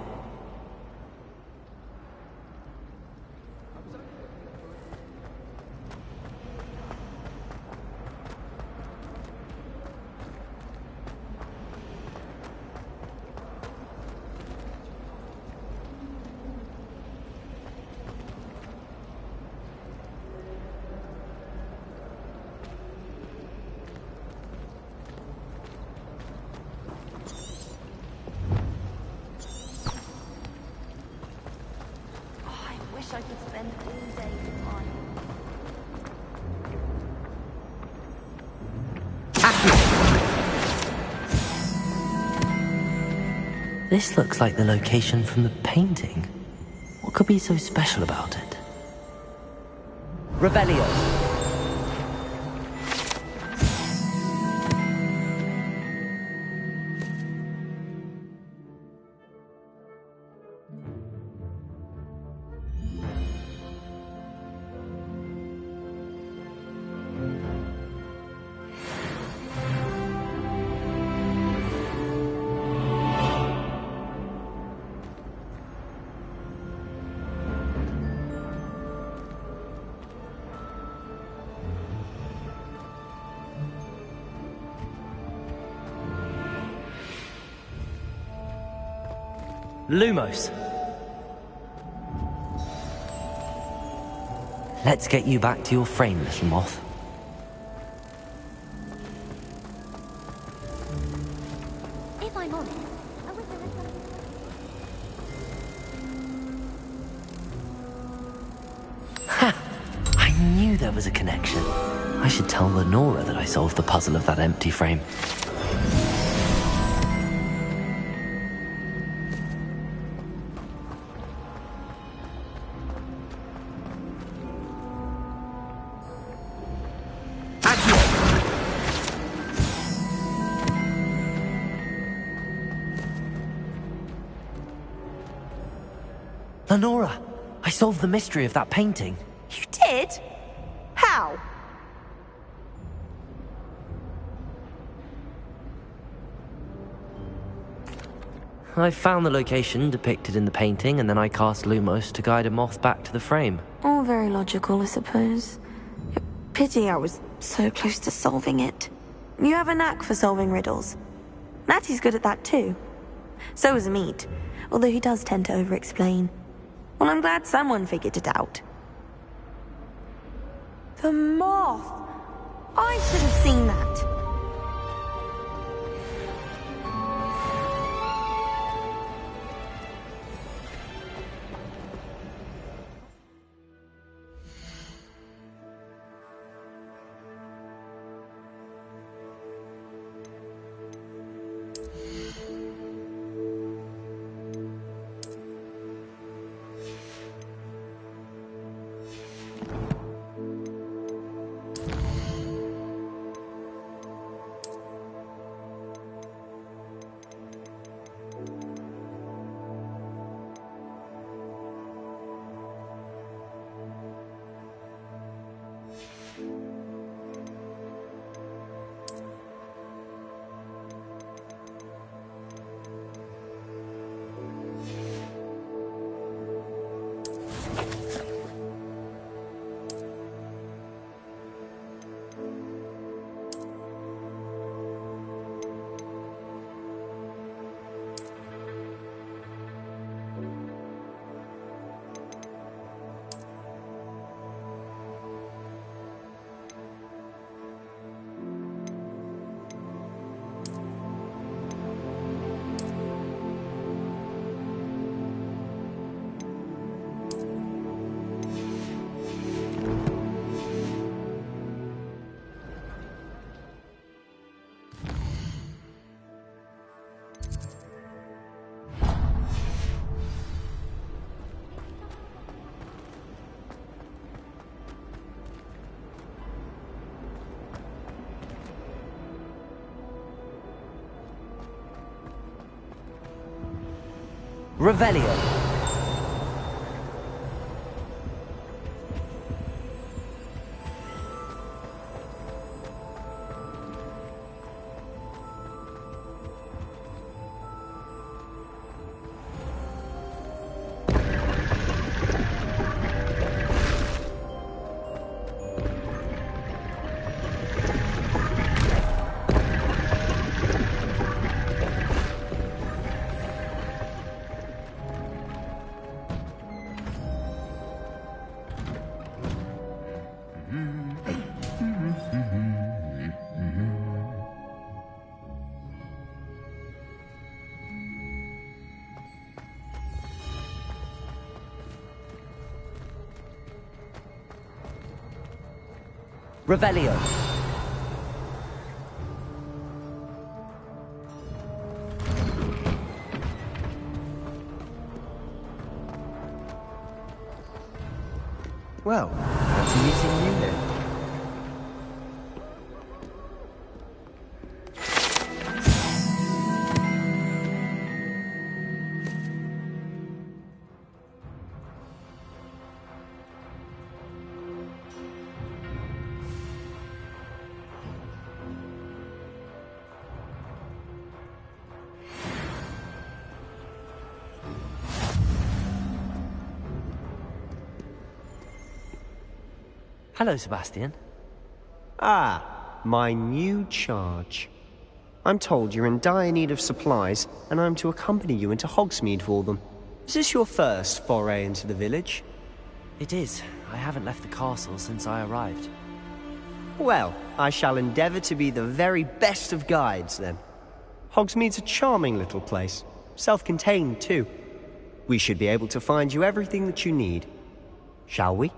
I could spend all day on. This looks like the location from the painting. What could be so special about it? Revelio. Lumos. Let's get you back to your frame, little moth. If I'm honest, I wish there was something. Ha! I knew there was a connection. I should tell Lenora that I solved the puzzle of that empty frame. Lenora, I solved the mystery of that painting. You did? How? I found the location depicted in the painting, and then I cast Lumos to guide a moth back to the frame. All very logical, I suppose. Pity I was so close to solving it. You have a knack for solving riddles. Natty's good at that too. So is Amit, although he does tend to over-explain. Well, I'm glad someone figured it out. The moth! I should have seen that. Revelio. Revelio. Well, fancy meeting you then. Hello, Sebastian. Ah, my new charge. I'm told you're in dire need of supplies, and I'm to accompany you into Hogsmeade for them. Is this your first foray into the village? It is. I haven't left the castle since I arrived. Well, I shall endeavour to be the very best of guides, then. Hogsmeade's a charming little place. Self-contained, too. We should be able to find you everything that you need. Shall we?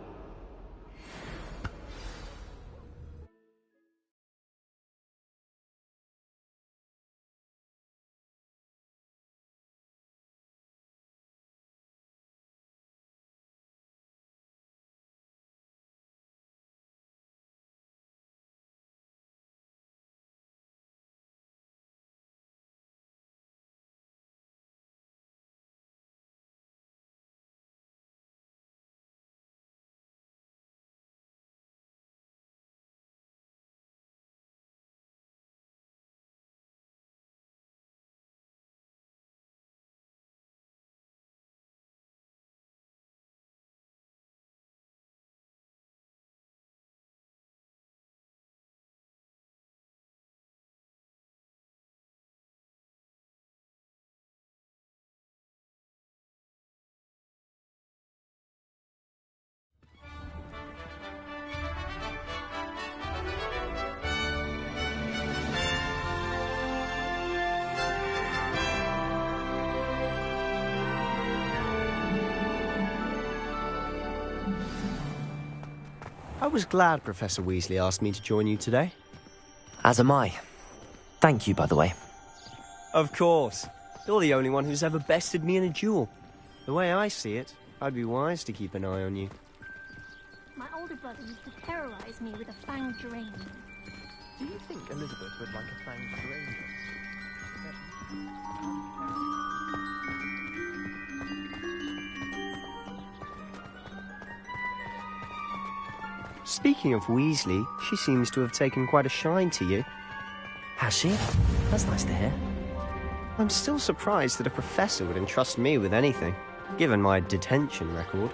I was glad Professor Weasley asked me to join you today. As am I. Thank you, by the way. Of course. You're the only one who's ever bested me in a duel. The way I see it, I'd be wise to keep an eye on you. My older brother used to terrorize me with a fanged geranium. Do you think Elizabeth would like a fanged geranium? Speaking of Weasley, she seems to have taken quite a shine to you. Has she? That's nice to hear. I'm still surprised that a professor would entrust me with anything, given my detention record.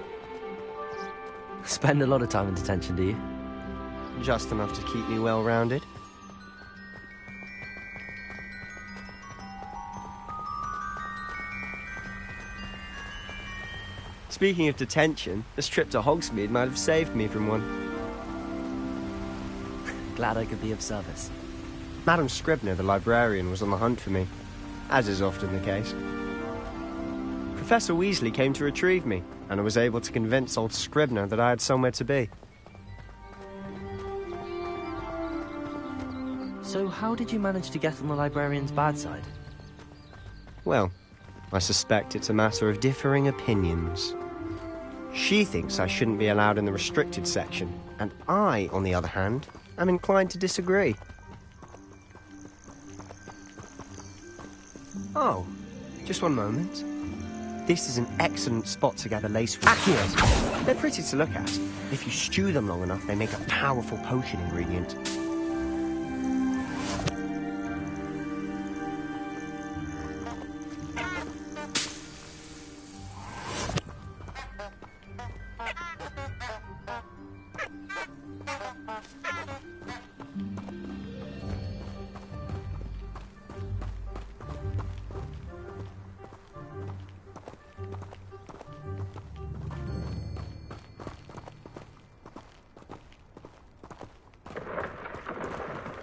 Spend a lot of time in detention, do you? Just enough to keep me well-rounded. Speaking of detention, this trip to Hogsmeade might have saved me from one. Glad I could be of service. Madam Scribner, the librarian, was on the hunt for me, as is often the case. Professor Weasley came to retrieve me, and I was able to convince old Scribner that I had somewhere to be. So how did you manage to get on the librarian's bad side? Well, I suspect it's a matter of differing opinions. She thinks I shouldn't be allowed in the restricted section, and I, on the other hand, am inclined to disagree. Oh, just one moment. This is an excellent spot to gather lace Accios. They're pretty to look at. If you stew them long enough, they make a powerful potion ingredient.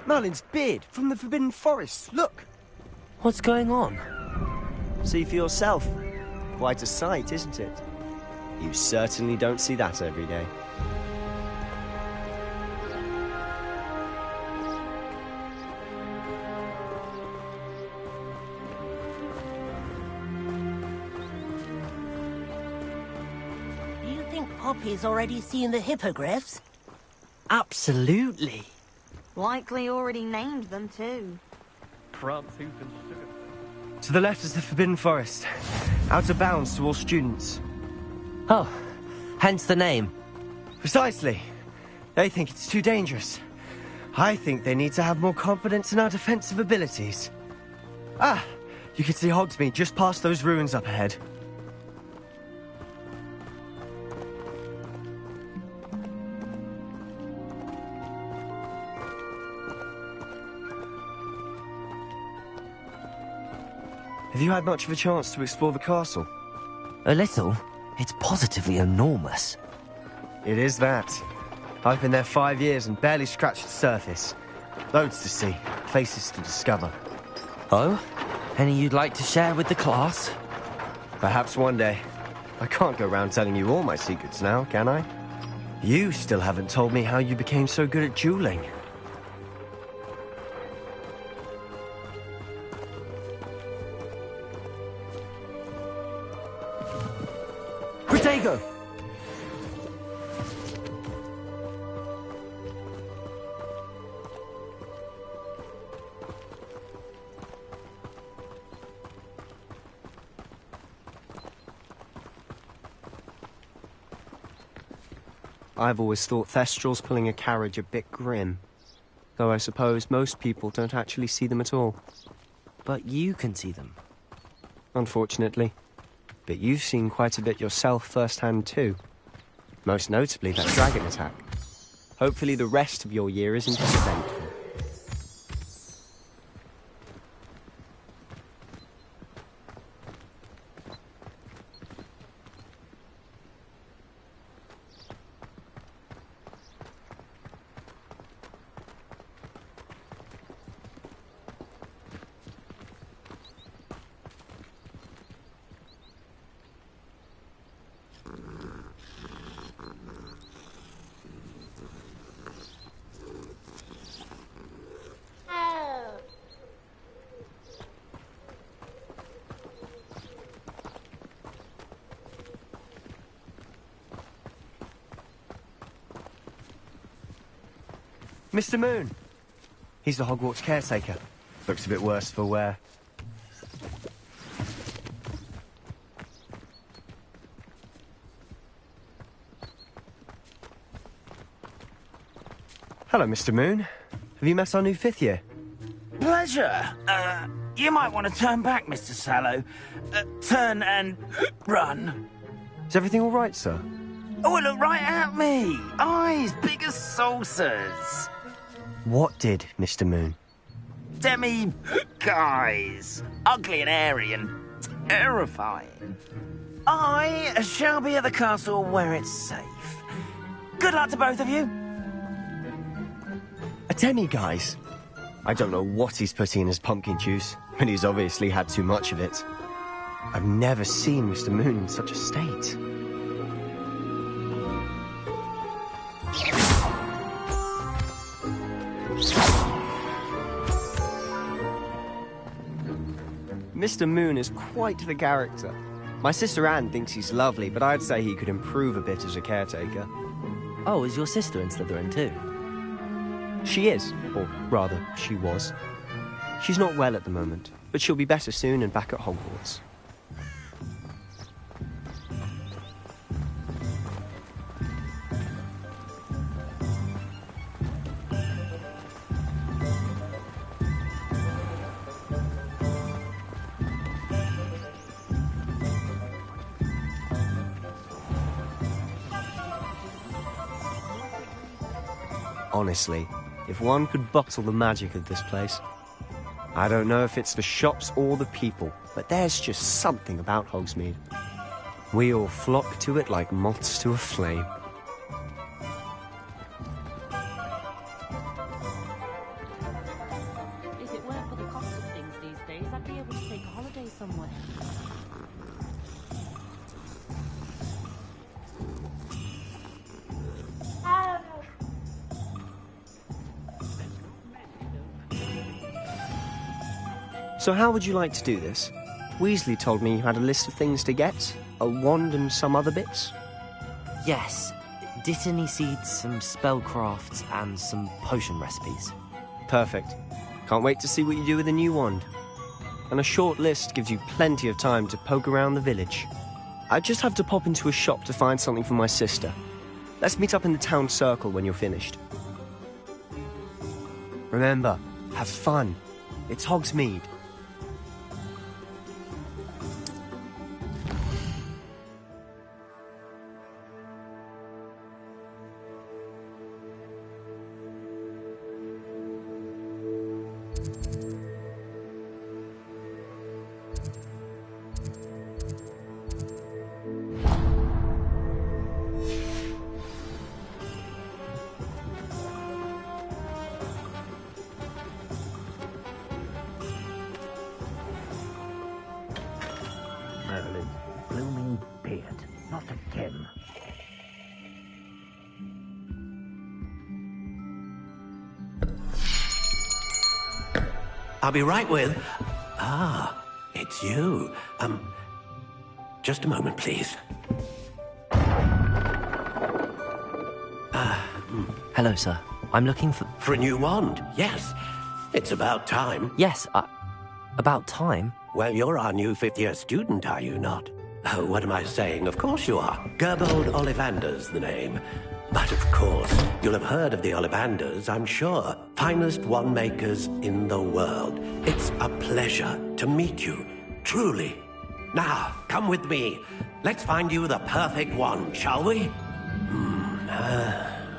Merlin's beard from the Forbidden Forest. Look! What's going on? See for yourself. Quite a sight, isn't it? You certainly don't see that every day. Do you think Poppy's already seen the hippogriffs? Absolutely. Likely already named them too. Prance, hoof and sugar. To the left is the Forbidden Forest. Out of bounds to all students. Oh, hence the name. Precisely. They think it's too dangerous. I think they need to have more confidence in our defensive abilities. Ah, you can see Hogsmeade just past those ruins up ahead. Have you had much of a chance to explore the castle? A little. It's positively enormous. It is that. I've been there 5 years and barely scratched the surface. Loads to see, places to discover. Oh? Any you'd like to share with the class? Perhaps one day. I can't go round telling you all my secrets now, can I? You still haven't told me how you became so good at dueling. Protego! I've always thought Thestrals pulling a carriage a bit grim. Though I suppose most people don't actually see them at all. But you can see them. Unfortunately. But you've seen quite a bit yourself firsthand too. Most notably that dragon attack. Hopefully the rest of your year isn't as eventful. Mr. Moon. He's the Hogwarts caretaker. Looks a bit worse for wear. Hello, Mr. Moon. Have you met our new 5th year? Pleasure. You might want to turn back, Mr. Sallow. Turn and run. Is everything all right, sir? Oh, look right at me. Eyes big as saucers. What did, Mr. Moon? Demi guys. Ugly and airy and terrifying. I shall be at the castle where it's safe. Good luck to both of you. A demi-guise? I don't know what he's putting in his pumpkin juice, but he's obviously had too much of it. I've never seen Mr. Moon in such a state. Mr. Moon is quite the character. My sister Anne thinks he's lovely, but I'd say he could improve a bit as a caretaker. Oh, is your sister in Slytherin too? She is, or rather, she was. She's not well at the moment, but she'll be better soon and back at Hogwarts. Honestly, if one could bottle the magic of this place. I don't know if it's the shops or the people, but there's just something about Hogsmeade. We all flock to it like moths to a flame. If it weren't for the cost of things these days, I'd be able to take a holiday somewhere. So how would you like to do this? Weasley told me you had a list of things to get, a wand and some other bits. Yes, Dittany seeds, some spellcrafts, and some potion recipes. Perfect. Can't wait to see what you do with the new wand. And a short list gives you plenty of time to poke around the village. I just have to pop into a shop to find something for my sister. Let's meet up in the town circle when you're finished. Remember, have fun. It's Hogsmeade. Merlin, blooming beard. Not again. I'll be right with... Ah, it's you. Just a moment, please. Hello, sir. I'm looking for... For a new wand, yes. It's about time. Yes, about time? Well, you're our new fifth-year student, are you not? Oh, what am I saying? Of course you are. Gerbold Ollivander's the name. But of course, you'll have heard of the Ollivanders, I'm sure. Finest wand makers in the world. It's a pleasure to meet you, truly. Now, come with me. Let's find you the perfect wand, shall we?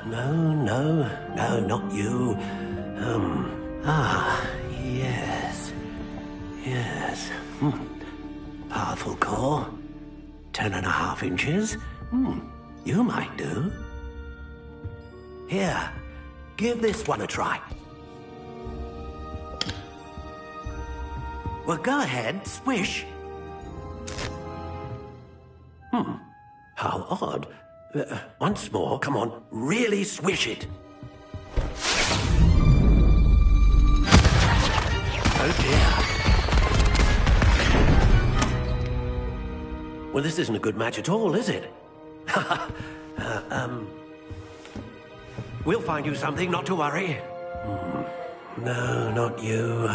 No, not you. Yes. Powerful core. 10.5 inches. You might do. Here, give this one a try. Well, go ahead, swish. How odd. Once more, come on, really swish it. Oh dear. Well, this isn't a good match at all, is it? We'll find you something, not to worry. No, not you.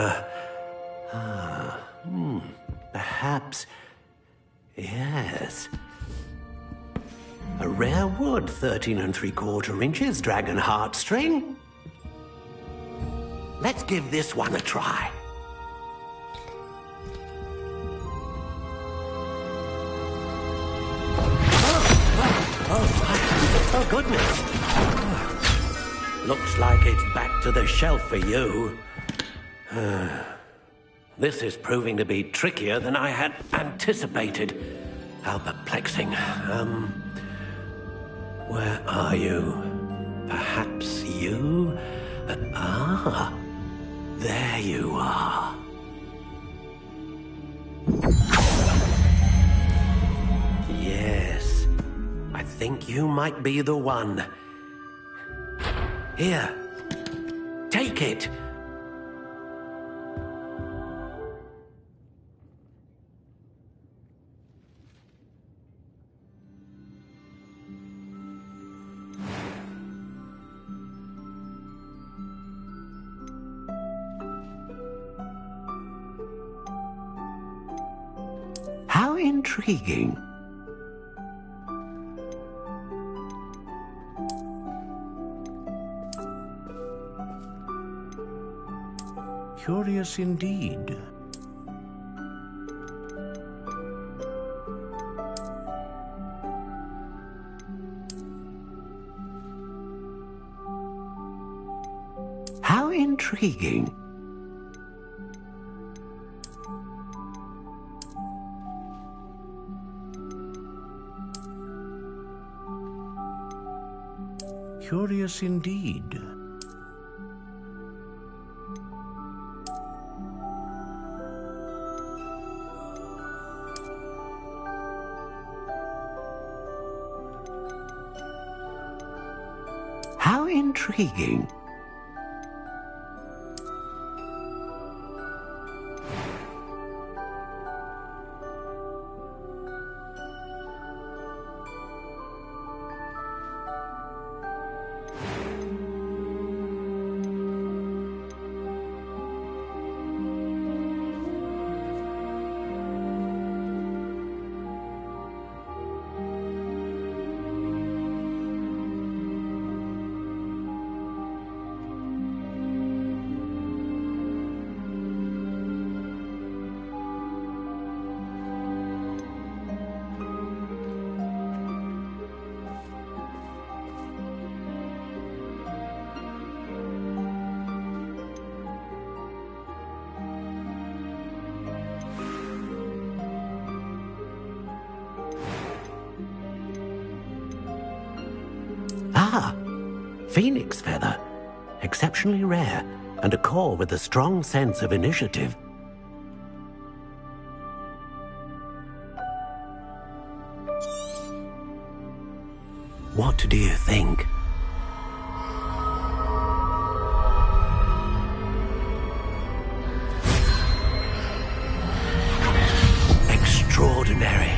Perhaps... Yes. A rare wood, 13 3/4 inches, dragon heartstring. Let's give this one a try. Oh, goodness. Looks like it's back to the shelf for you. This is proving to be trickier than I had anticipated. How perplexing. Where are you? Perhaps you? There you are. Yes, I think you might be the one. Here, take it. How intriguing. Curious indeed. intriguing. Curious indeed. How intriguing. Ah, phoenix feather. Exceptionally rare, and a core with a strong sense of initiative. What do you think? Extraordinary.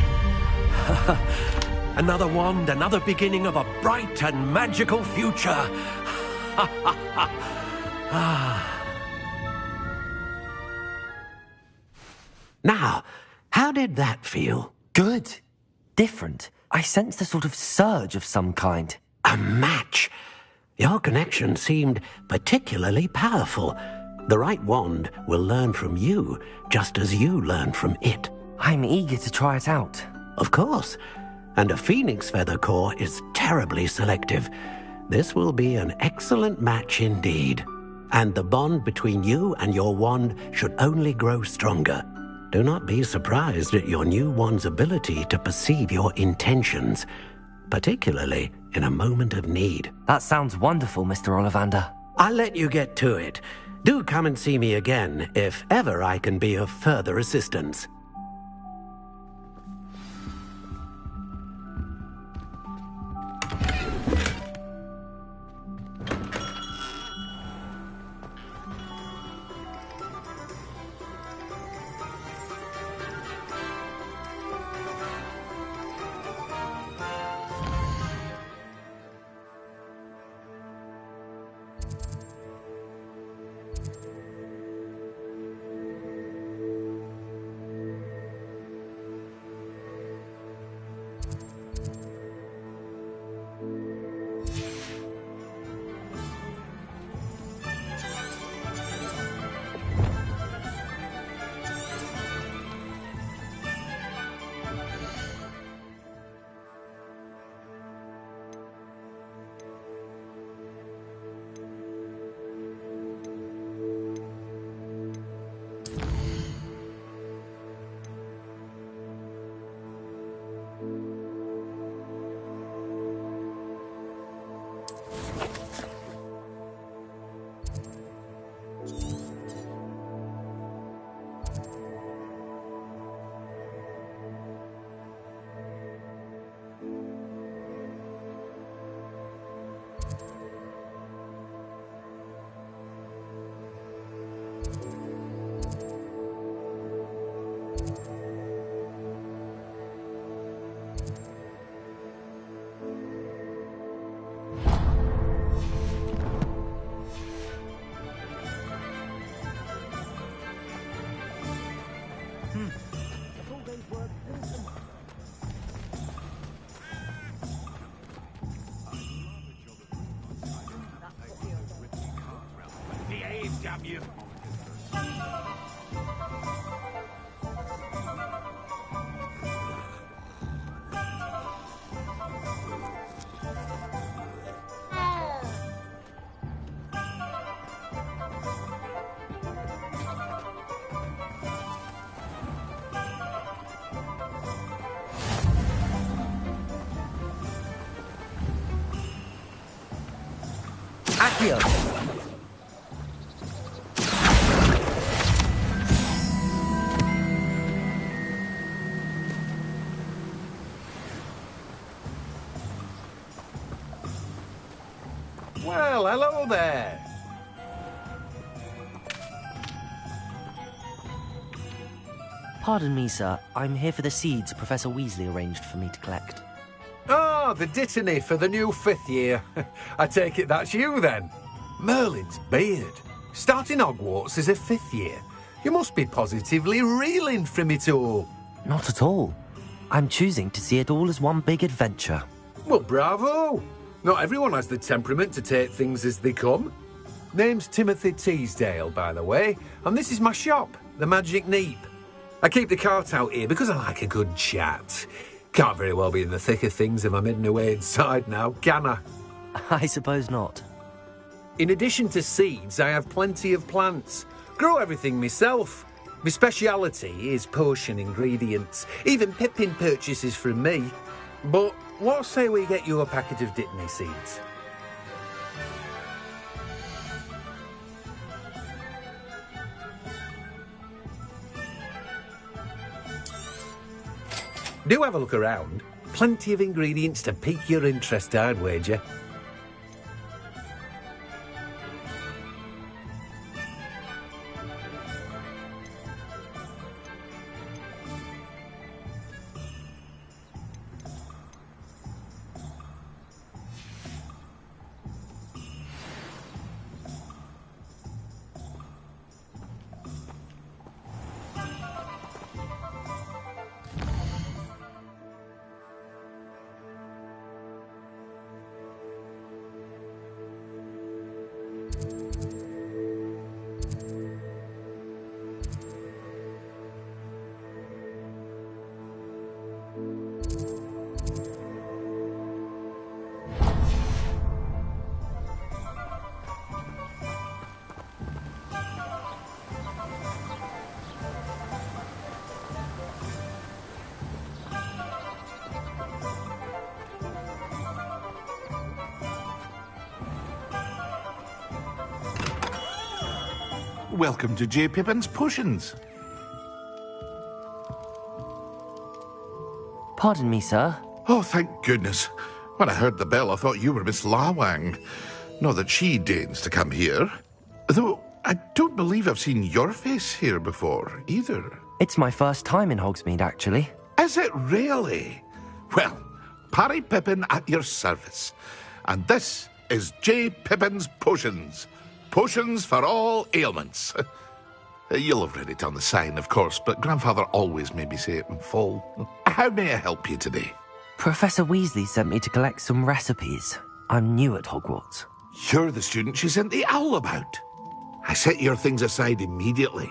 Another wand, another beginning of a bright and magical future. Now, how did that feel? Good. Different. I sensed a sort of surge of some kind. A match. Your connection seemed particularly powerful. The right wand will learn from you, just as you learn from it. I'm eager to try it out. Of course. And a phoenix feather core is terribly selective. This will be an excellent match indeed. And the bond between you and your wand should only grow stronger. Do not be surprised at your new wand's ability to perceive your intentions, particularly in a moment of need. That sounds wonderful, Mr. Ollivander. I'll let you get to it. Do come and see me again if ever I can be of further assistance. Accio! Well, hello there. Pardon me, sir. I'm here for the seeds Professor Weasley arranged for me to collect. Ah, the dittany for the new 5th year. I take it that's you, then. Merlin's beard. Starting Hogwarts as a 5th year. You must be positively reeling from it all. Not at all. I'm choosing to see it all as one big adventure. Well, bravo. Not everyone has the temperament to take things as they come. Name's Timothy Teasdale, by the way, and this is my shop, the Magic Neep. I keep the cart out here because I like a good chat. Can't very well be in the thick of things if I'm hidden away inside now, can I? I suppose not. In addition to seeds, I have plenty of plants. Grow everything myself. My speciality is potion ingredients. Even Pippin purchases from me. But what say we get you a packet of Dittany seeds? Do have a look around. Plenty of ingredients to pique your interest, I'd wager. Welcome to J. Pippin's Potions. Pardon me, sir. Oh, thank goodness. When I heard the bell, I thought you were Miss Lawang. Not that she deigns to come here. Though, I don't believe I've seen your face here before, either. It's my first time in Hogsmeade, actually. Is it really? Well, Parry Pippin at your service. And this is J. Pippin's Potions. Potions for all ailments. You'll have read it on the sign, of course, but Grandfather always made me say it in full. How may I help you today? Professor Weasley sent me to collect some recipes. I'm new at Hogwarts. You're the student she sent the owl about. I set your things aside immediately.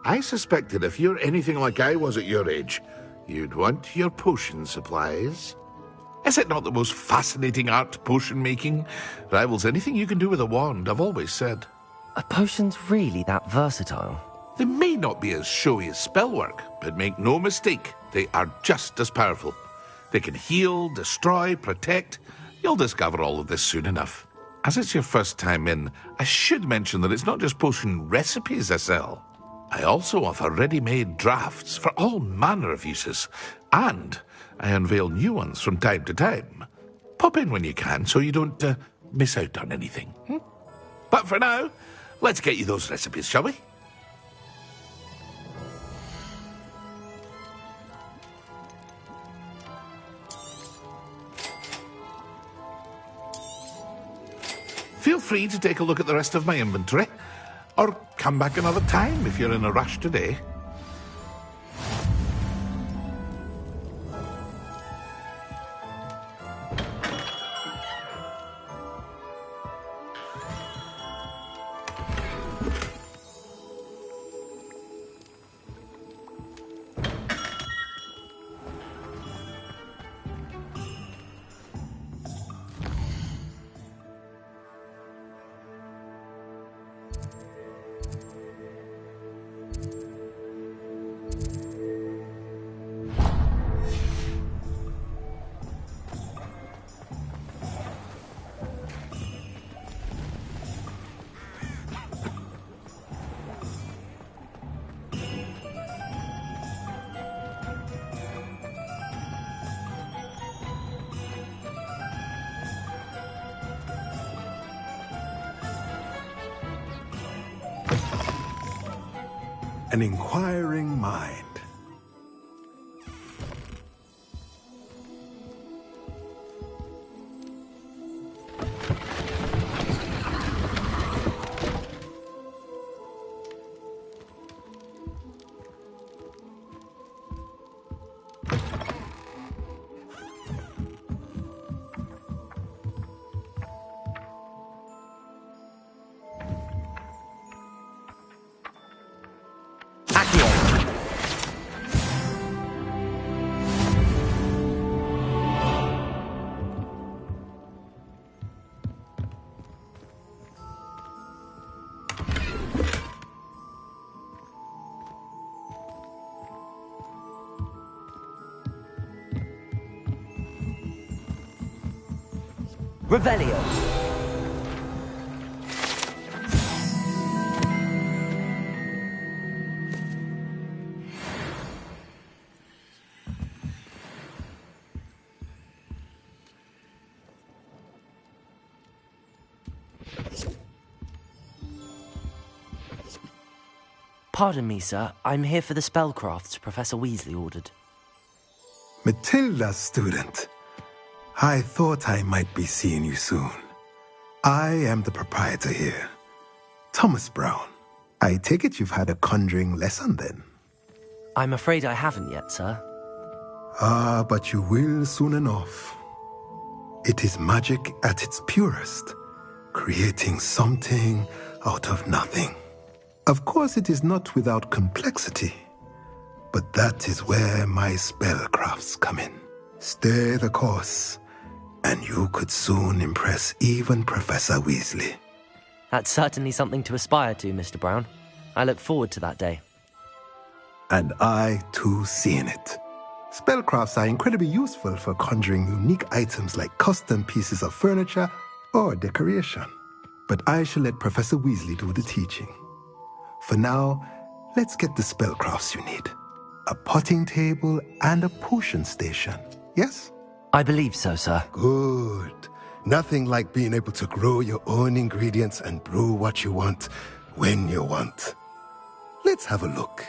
I suspected if you're anything like I was at your age, you'd want your potion supplies. Is it not the most fascinating art, potion making? Rivals anything you can do with a wand, I've always said. Are potions really that versatile? They may not be as showy as spellwork, but make no mistake, they are just as powerful. They can heal, destroy, protect. You'll discover all of this soon enough. As it's your first time in, I should mention that it's not just potion recipes I sell. I also offer ready-made drafts for all manner of uses, and I unveil new ones from time to time. Pop in when you can so you don't miss out on anything. But for now, let's get you those recipes, shall we? Feel free to take a look at the rest of my inventory, or come back another time if you're in a rush today. an inquiring mind. Revelio. Pardon me, sir. I'm here for the spellcrafts Professor Weasley ordered. Matilda's student. I thought I might be seeing you soon. I am the proprietor here, Thomas Brown. I take it you've had a conjuring lesson then? I'm afraid I haven't yet, sir. Ah, but you will soon enough. It is magic at its purest, creating something out of nothing. Of course, it is not without complexity, but that is where my spellcrafts come in. Stay the course, and you could soon impress even Professor Weasley. That's certainly something to aspire to, Mr. Brown. I look forward to that day. And I, too, seeing it. Spellcrafts are incredibly useful for conjuring unique items like custom pieces of furniture or decoration. But I shall let Professor Weasley do the teaching. For now, let's get the spellcrafts you need. A potting table and a potion station, yes? I believe so, sir. Good. Nothing like being able to grow your own ingredients and brew what you want, when you want. Let's have a look.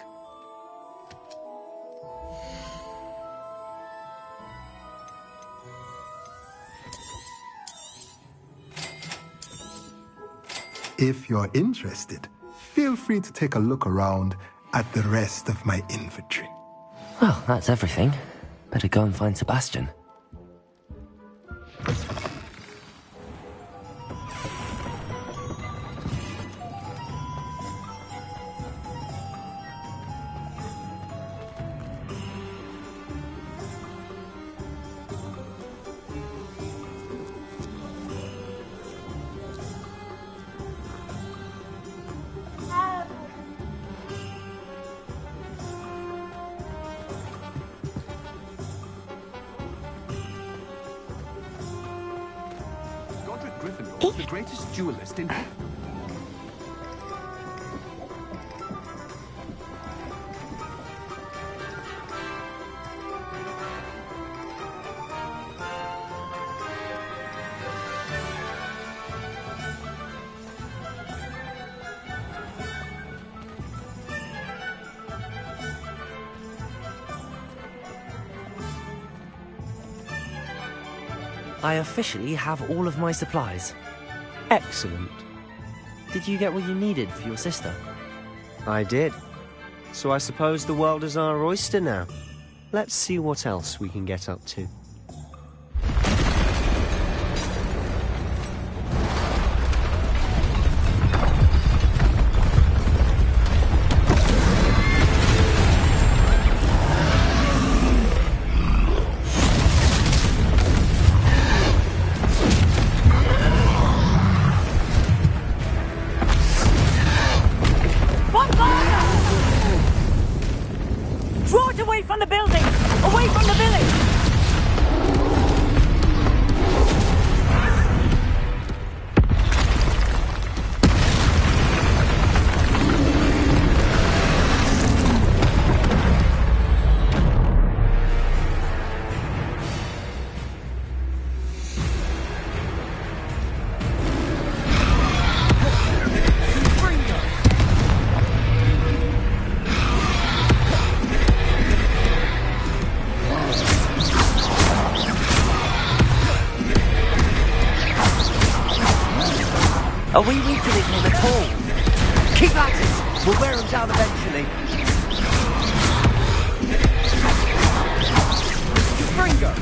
If you're interested, feel free to take a look around at the rest of my inventory. Well, that's everything. Better go and find Sebastian. The greatest duelist in... I officially have all of my supplies. Excellent. Did you get what you needed for your sister? I did. So I suppose the world is our oyster now. Let's see what else we can get up to. Draw it away from the building! Away from the village! Are we weakening him at all? Keep at it! We'll wear him down eventually. Fringo!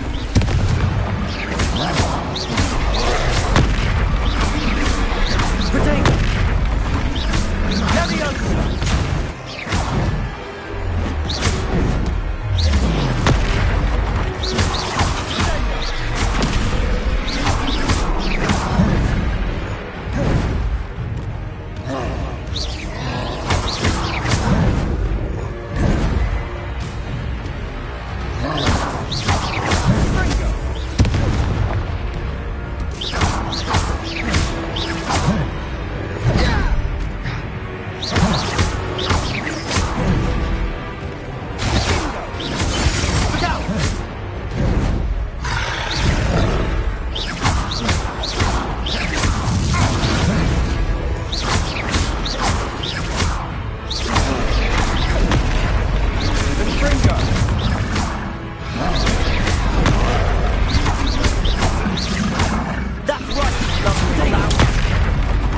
Potato! Leviosa!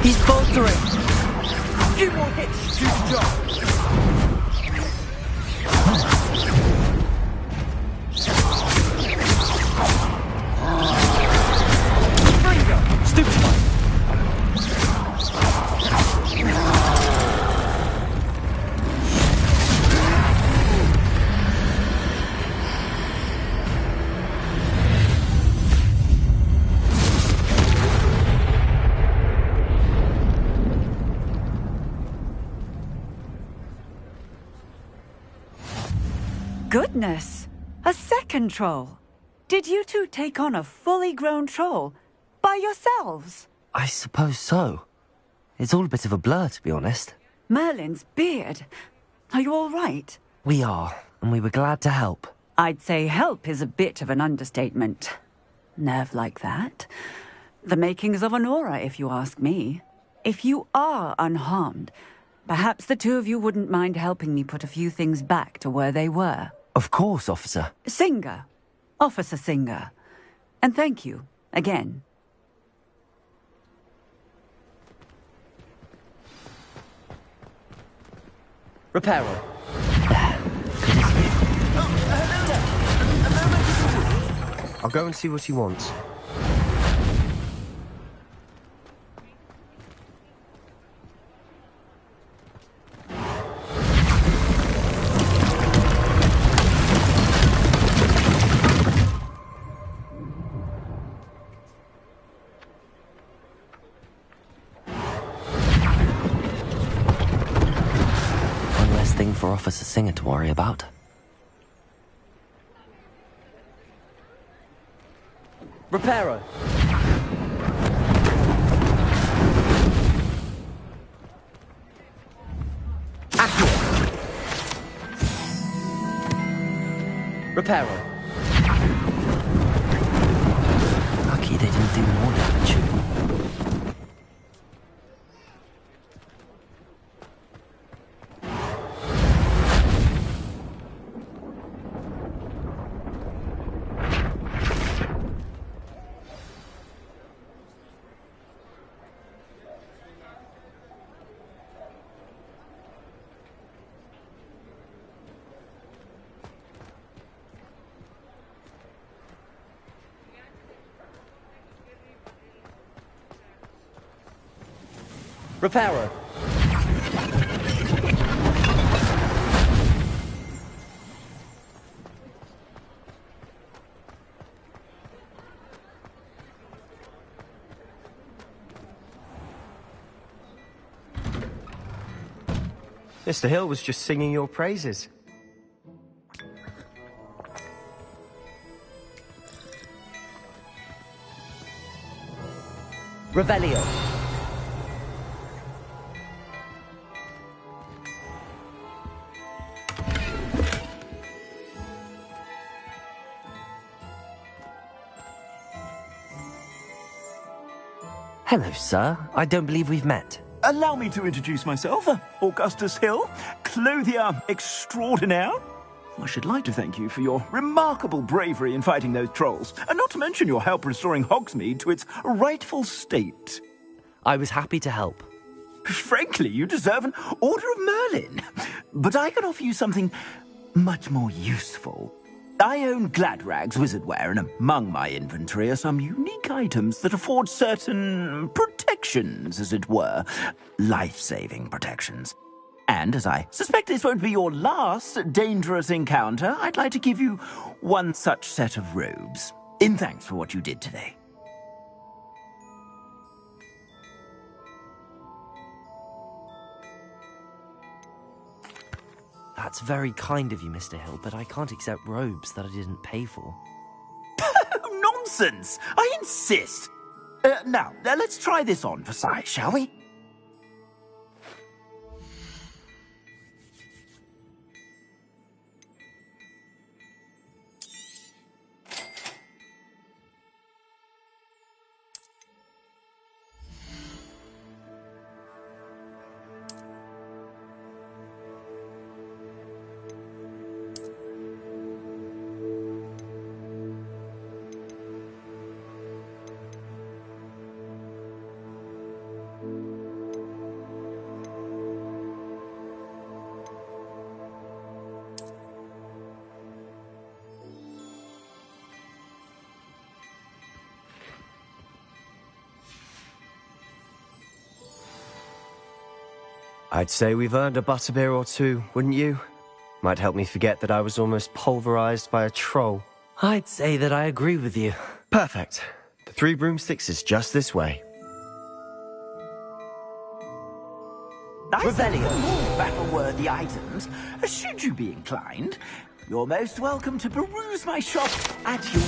He's faltering. A few more hits to the job. Fringo, stupefy. Goodness! A second troll! Did you two take on a fully grown troll? By yourselves? I suppose so. It's all a bit of a blur, to be honest. Merlin's beard. Are you all right? We are, and we were glad to help. I'd say help is a bit of an understatement. Nerve like that. The makings of an aura, if you ask me. If you are unharmed, perhaps the two of you wouldn't mind helping me put a few things back to where they were. Of course, officer. Singer. Officer Singer. And thank you, again. Reparo. I'll go and see what he wants. For Officer Singer to worry about. Reparo. Accurate. Reparo. Lucky they didn't do more damage. Reparo. Mr. Hill was just singing your praises. Revelio. Hello, sir. I don't believe we've met. Allow me to introduce myself, Augustus Hill, clothier extraordinaire. I should like to thank you for your remarkable bravery in fighting those trolls, and not to mention your help restoring Hogsmeade to its rightful state. I was happy to help. Frankly, you deserve an Order of Merlin. But I can offer you something much more useful. I own Gladrag's wizardware, and among my inventory are some unique items that afford certain protections, as it were. Life-saving protections. And as I suspect this won't be your last dangerous encounter, I'd like to give you one such set of robes, in thanks for what you did today. That's very kind of you, Mr. Hill, but I can't accept robes that I didn't pay for. Nonsense! I insist! Now, let's try this on for size, shall we? I'd say we've earned a butterbeer or two, wouldn't you? Might help me forget that I was almost pulverized by a troll. I'd say that I agree with you. Perfect. The 3 broomsticks is just this way. I sell more battle-worthy items. Should you be inclined, you're most welcome to peruse my shop at your...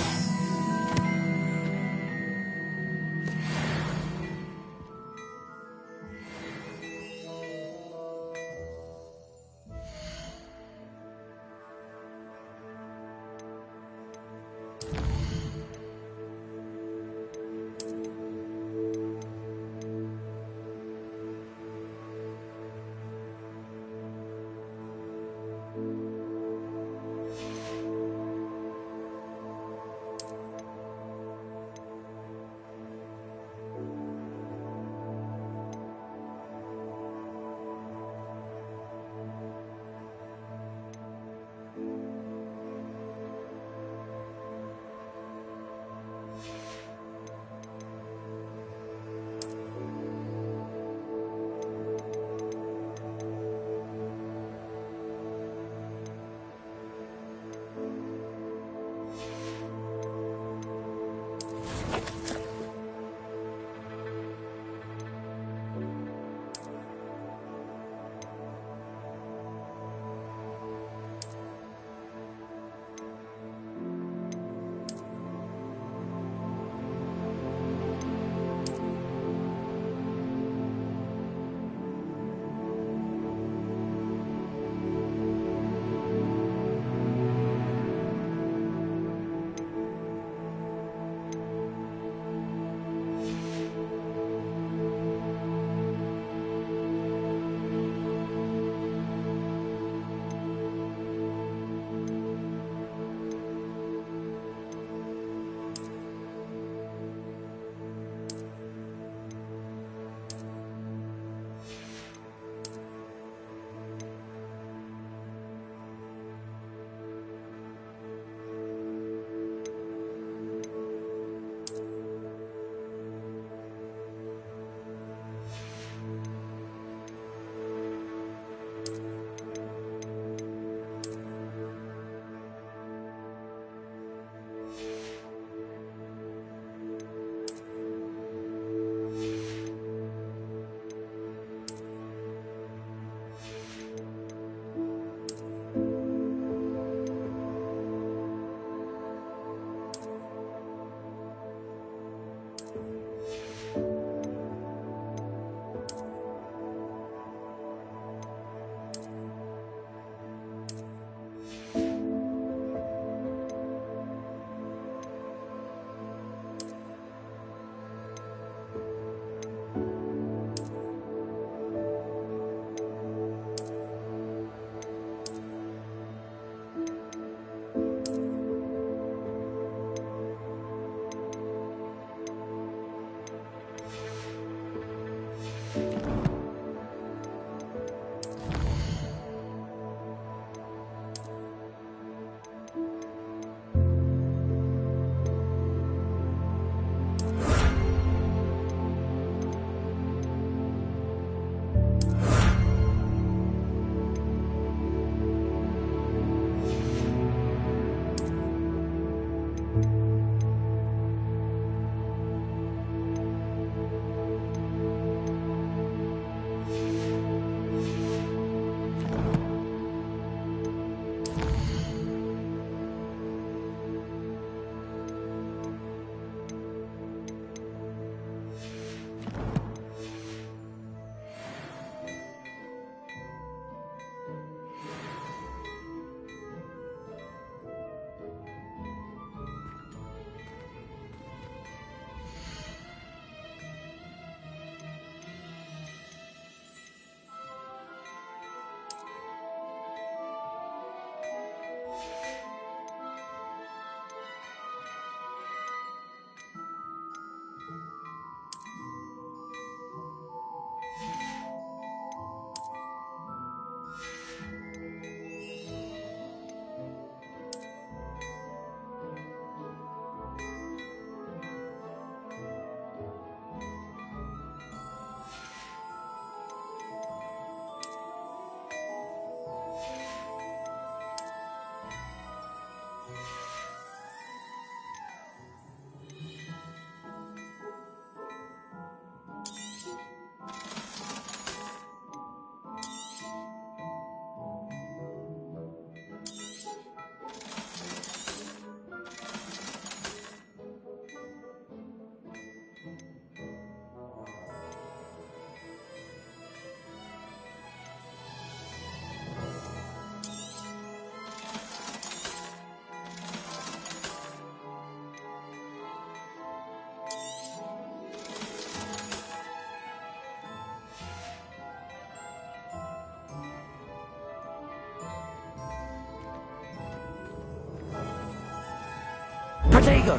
Protego!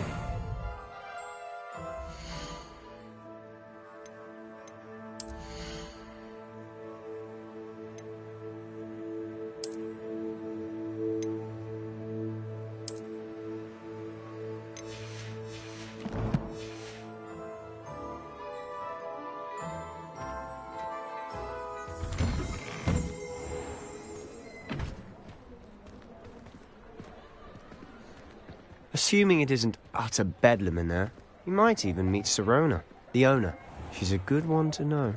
Assuming it isn't utter bedlam in there, you might even meet Sirona, the owner. She's a good one to know.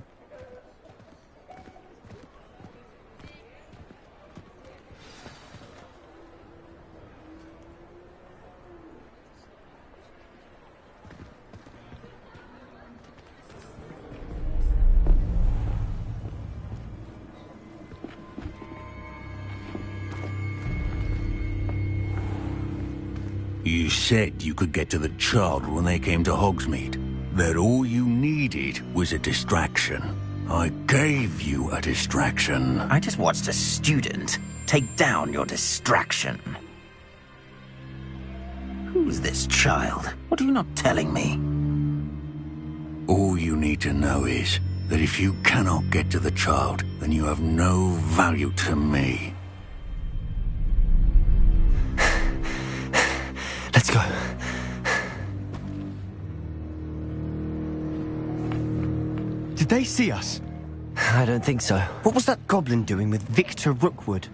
You said you could get to the child when they came to Hogsmeade. That all you needed was a distraction. I gave you a distraction. I just watched a student take down your distraction. Who's this child? What are you not telling me? All you need to know is that if you cannot get to the child, then you have no value to me. Let's go. Did they see us? I don't think so. What was that goblin doing with Victor Rookwood?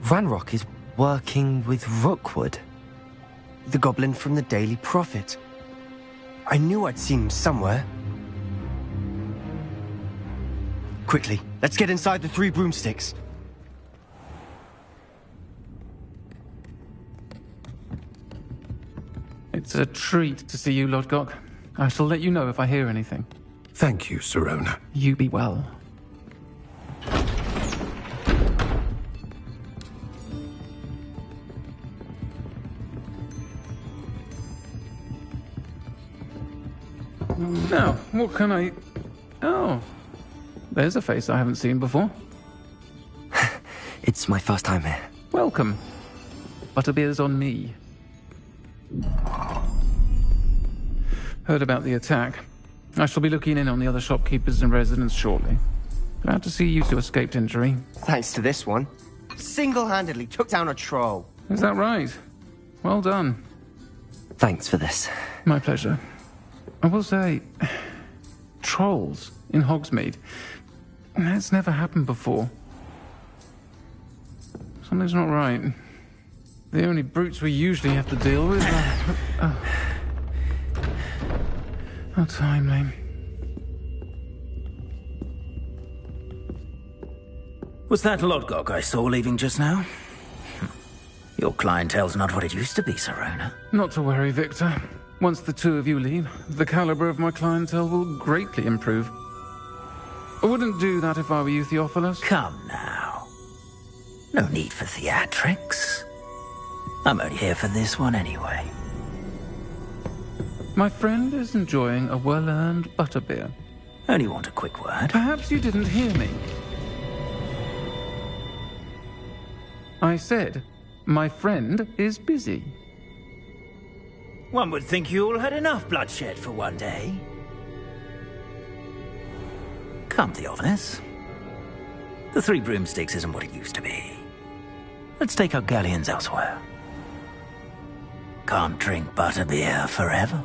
Ranrock is working with Rookwood. The goblin from the Daily Prophet. I knew I'd seen him somewhere. Quickly, let's get inside the 3 broomsticks. It's a treat to see you, Lodgok. I shall let you know if I hear anything. Thank you, Sirona. You be well. Now, what can I... Oh, there's a face I haven't seen before. It's my first time here. Welcome. Butterbeer's on me. Heard about the attack. I shall be looking in on the other shopkeepers and residents shortly. Glad to see you two escaped injury. Thanks to this one. Single-handedly took down a troll. Is that right? Well done. Thanks for this. My pleasure. I will say, trolls in Hogsmeade. That's never happened before. Something's not right. The only brutes we usually have to deal with are... How timely. Was that Lodgok I saw leaving just now? Your clientele's not what it used to be, Sirona. Not to worry, Victor. Once the 2 of you leave, the caliber of my clientele will greatly improve. I wouldn't do that if I were you, Theophilus. Come now. No need for theatrics. I'm only here for this one anyway. My friend is enjoying a well-earned butterbeer. Only want a quick word. Perhaps you didn't hear me. I said, my friend is busy. One would think you all had enough bloodshed for one day. Come, Theophilus. The 3 broomsticks isn't what it used to be. Let's take our galleons elsewhere. Can't drink butterbeer forever.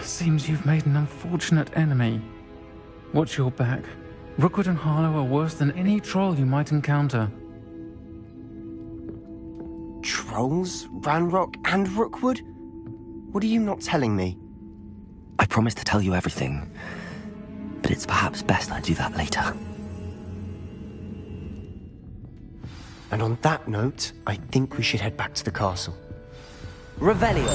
Seems you've made an unfortunate enemy. Watch your back. Rookwood and Harlow are worse than any troll you might encounter. Trolls? Ranrock and Rookwood? What are you not telling me? I promised to tell you everything, but it's perhaps best I do that later. And on that note, I think we should head back to the castle. Revelio.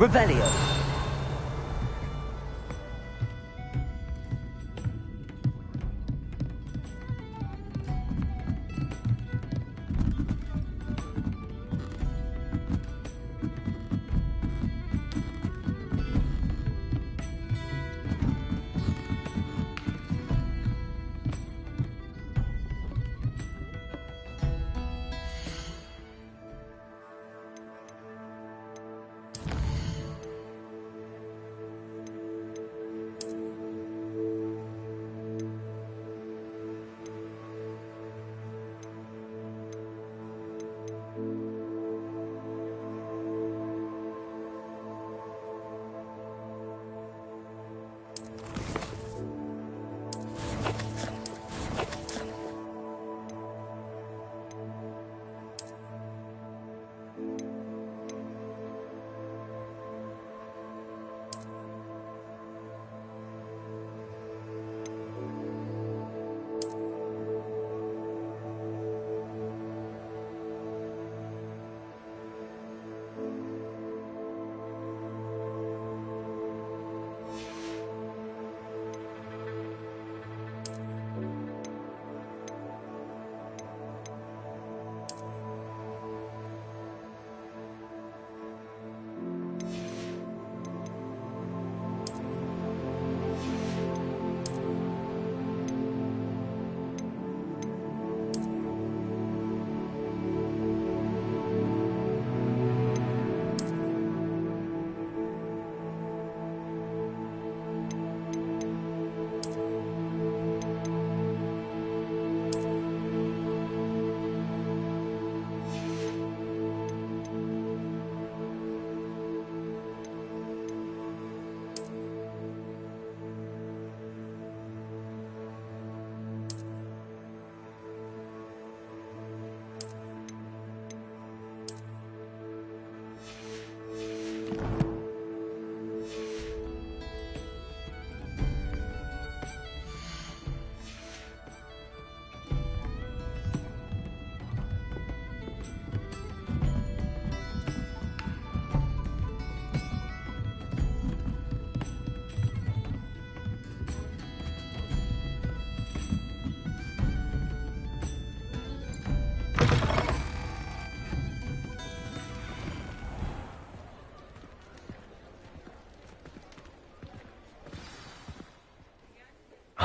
Revelio.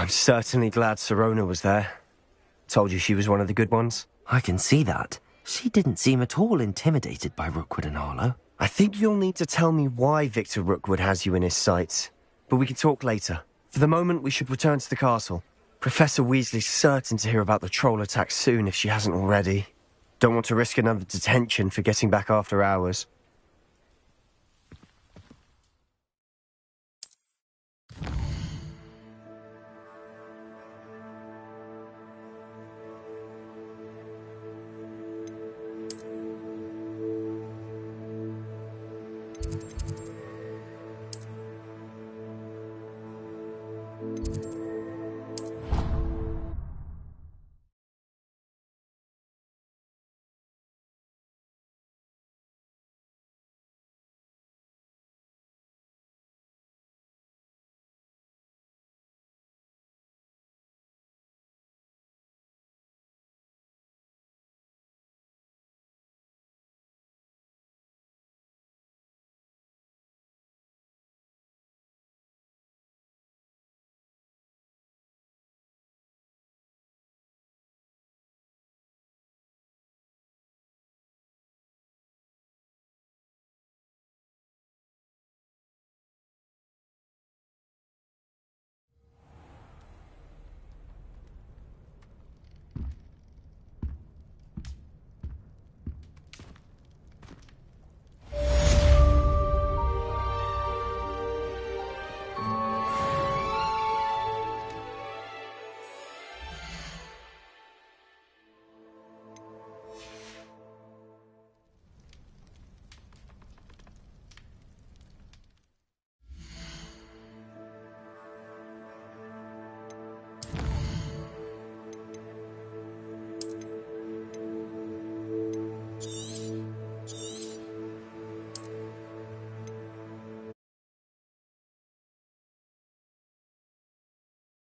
I'm certainly glad Sirona was there. Told you she was one of the good ones. I can see that. She didn't seem at all intimidated by Rookwood and Harlow. I think you'll need to tell me why Victor Rookwood has you in his sights. But we can talk later. For the moment, we should return to the castle. Professor Weasley's certain to hear about the troll attack soon if she hasn't already. Don't want to risk another detention for getting back after hours.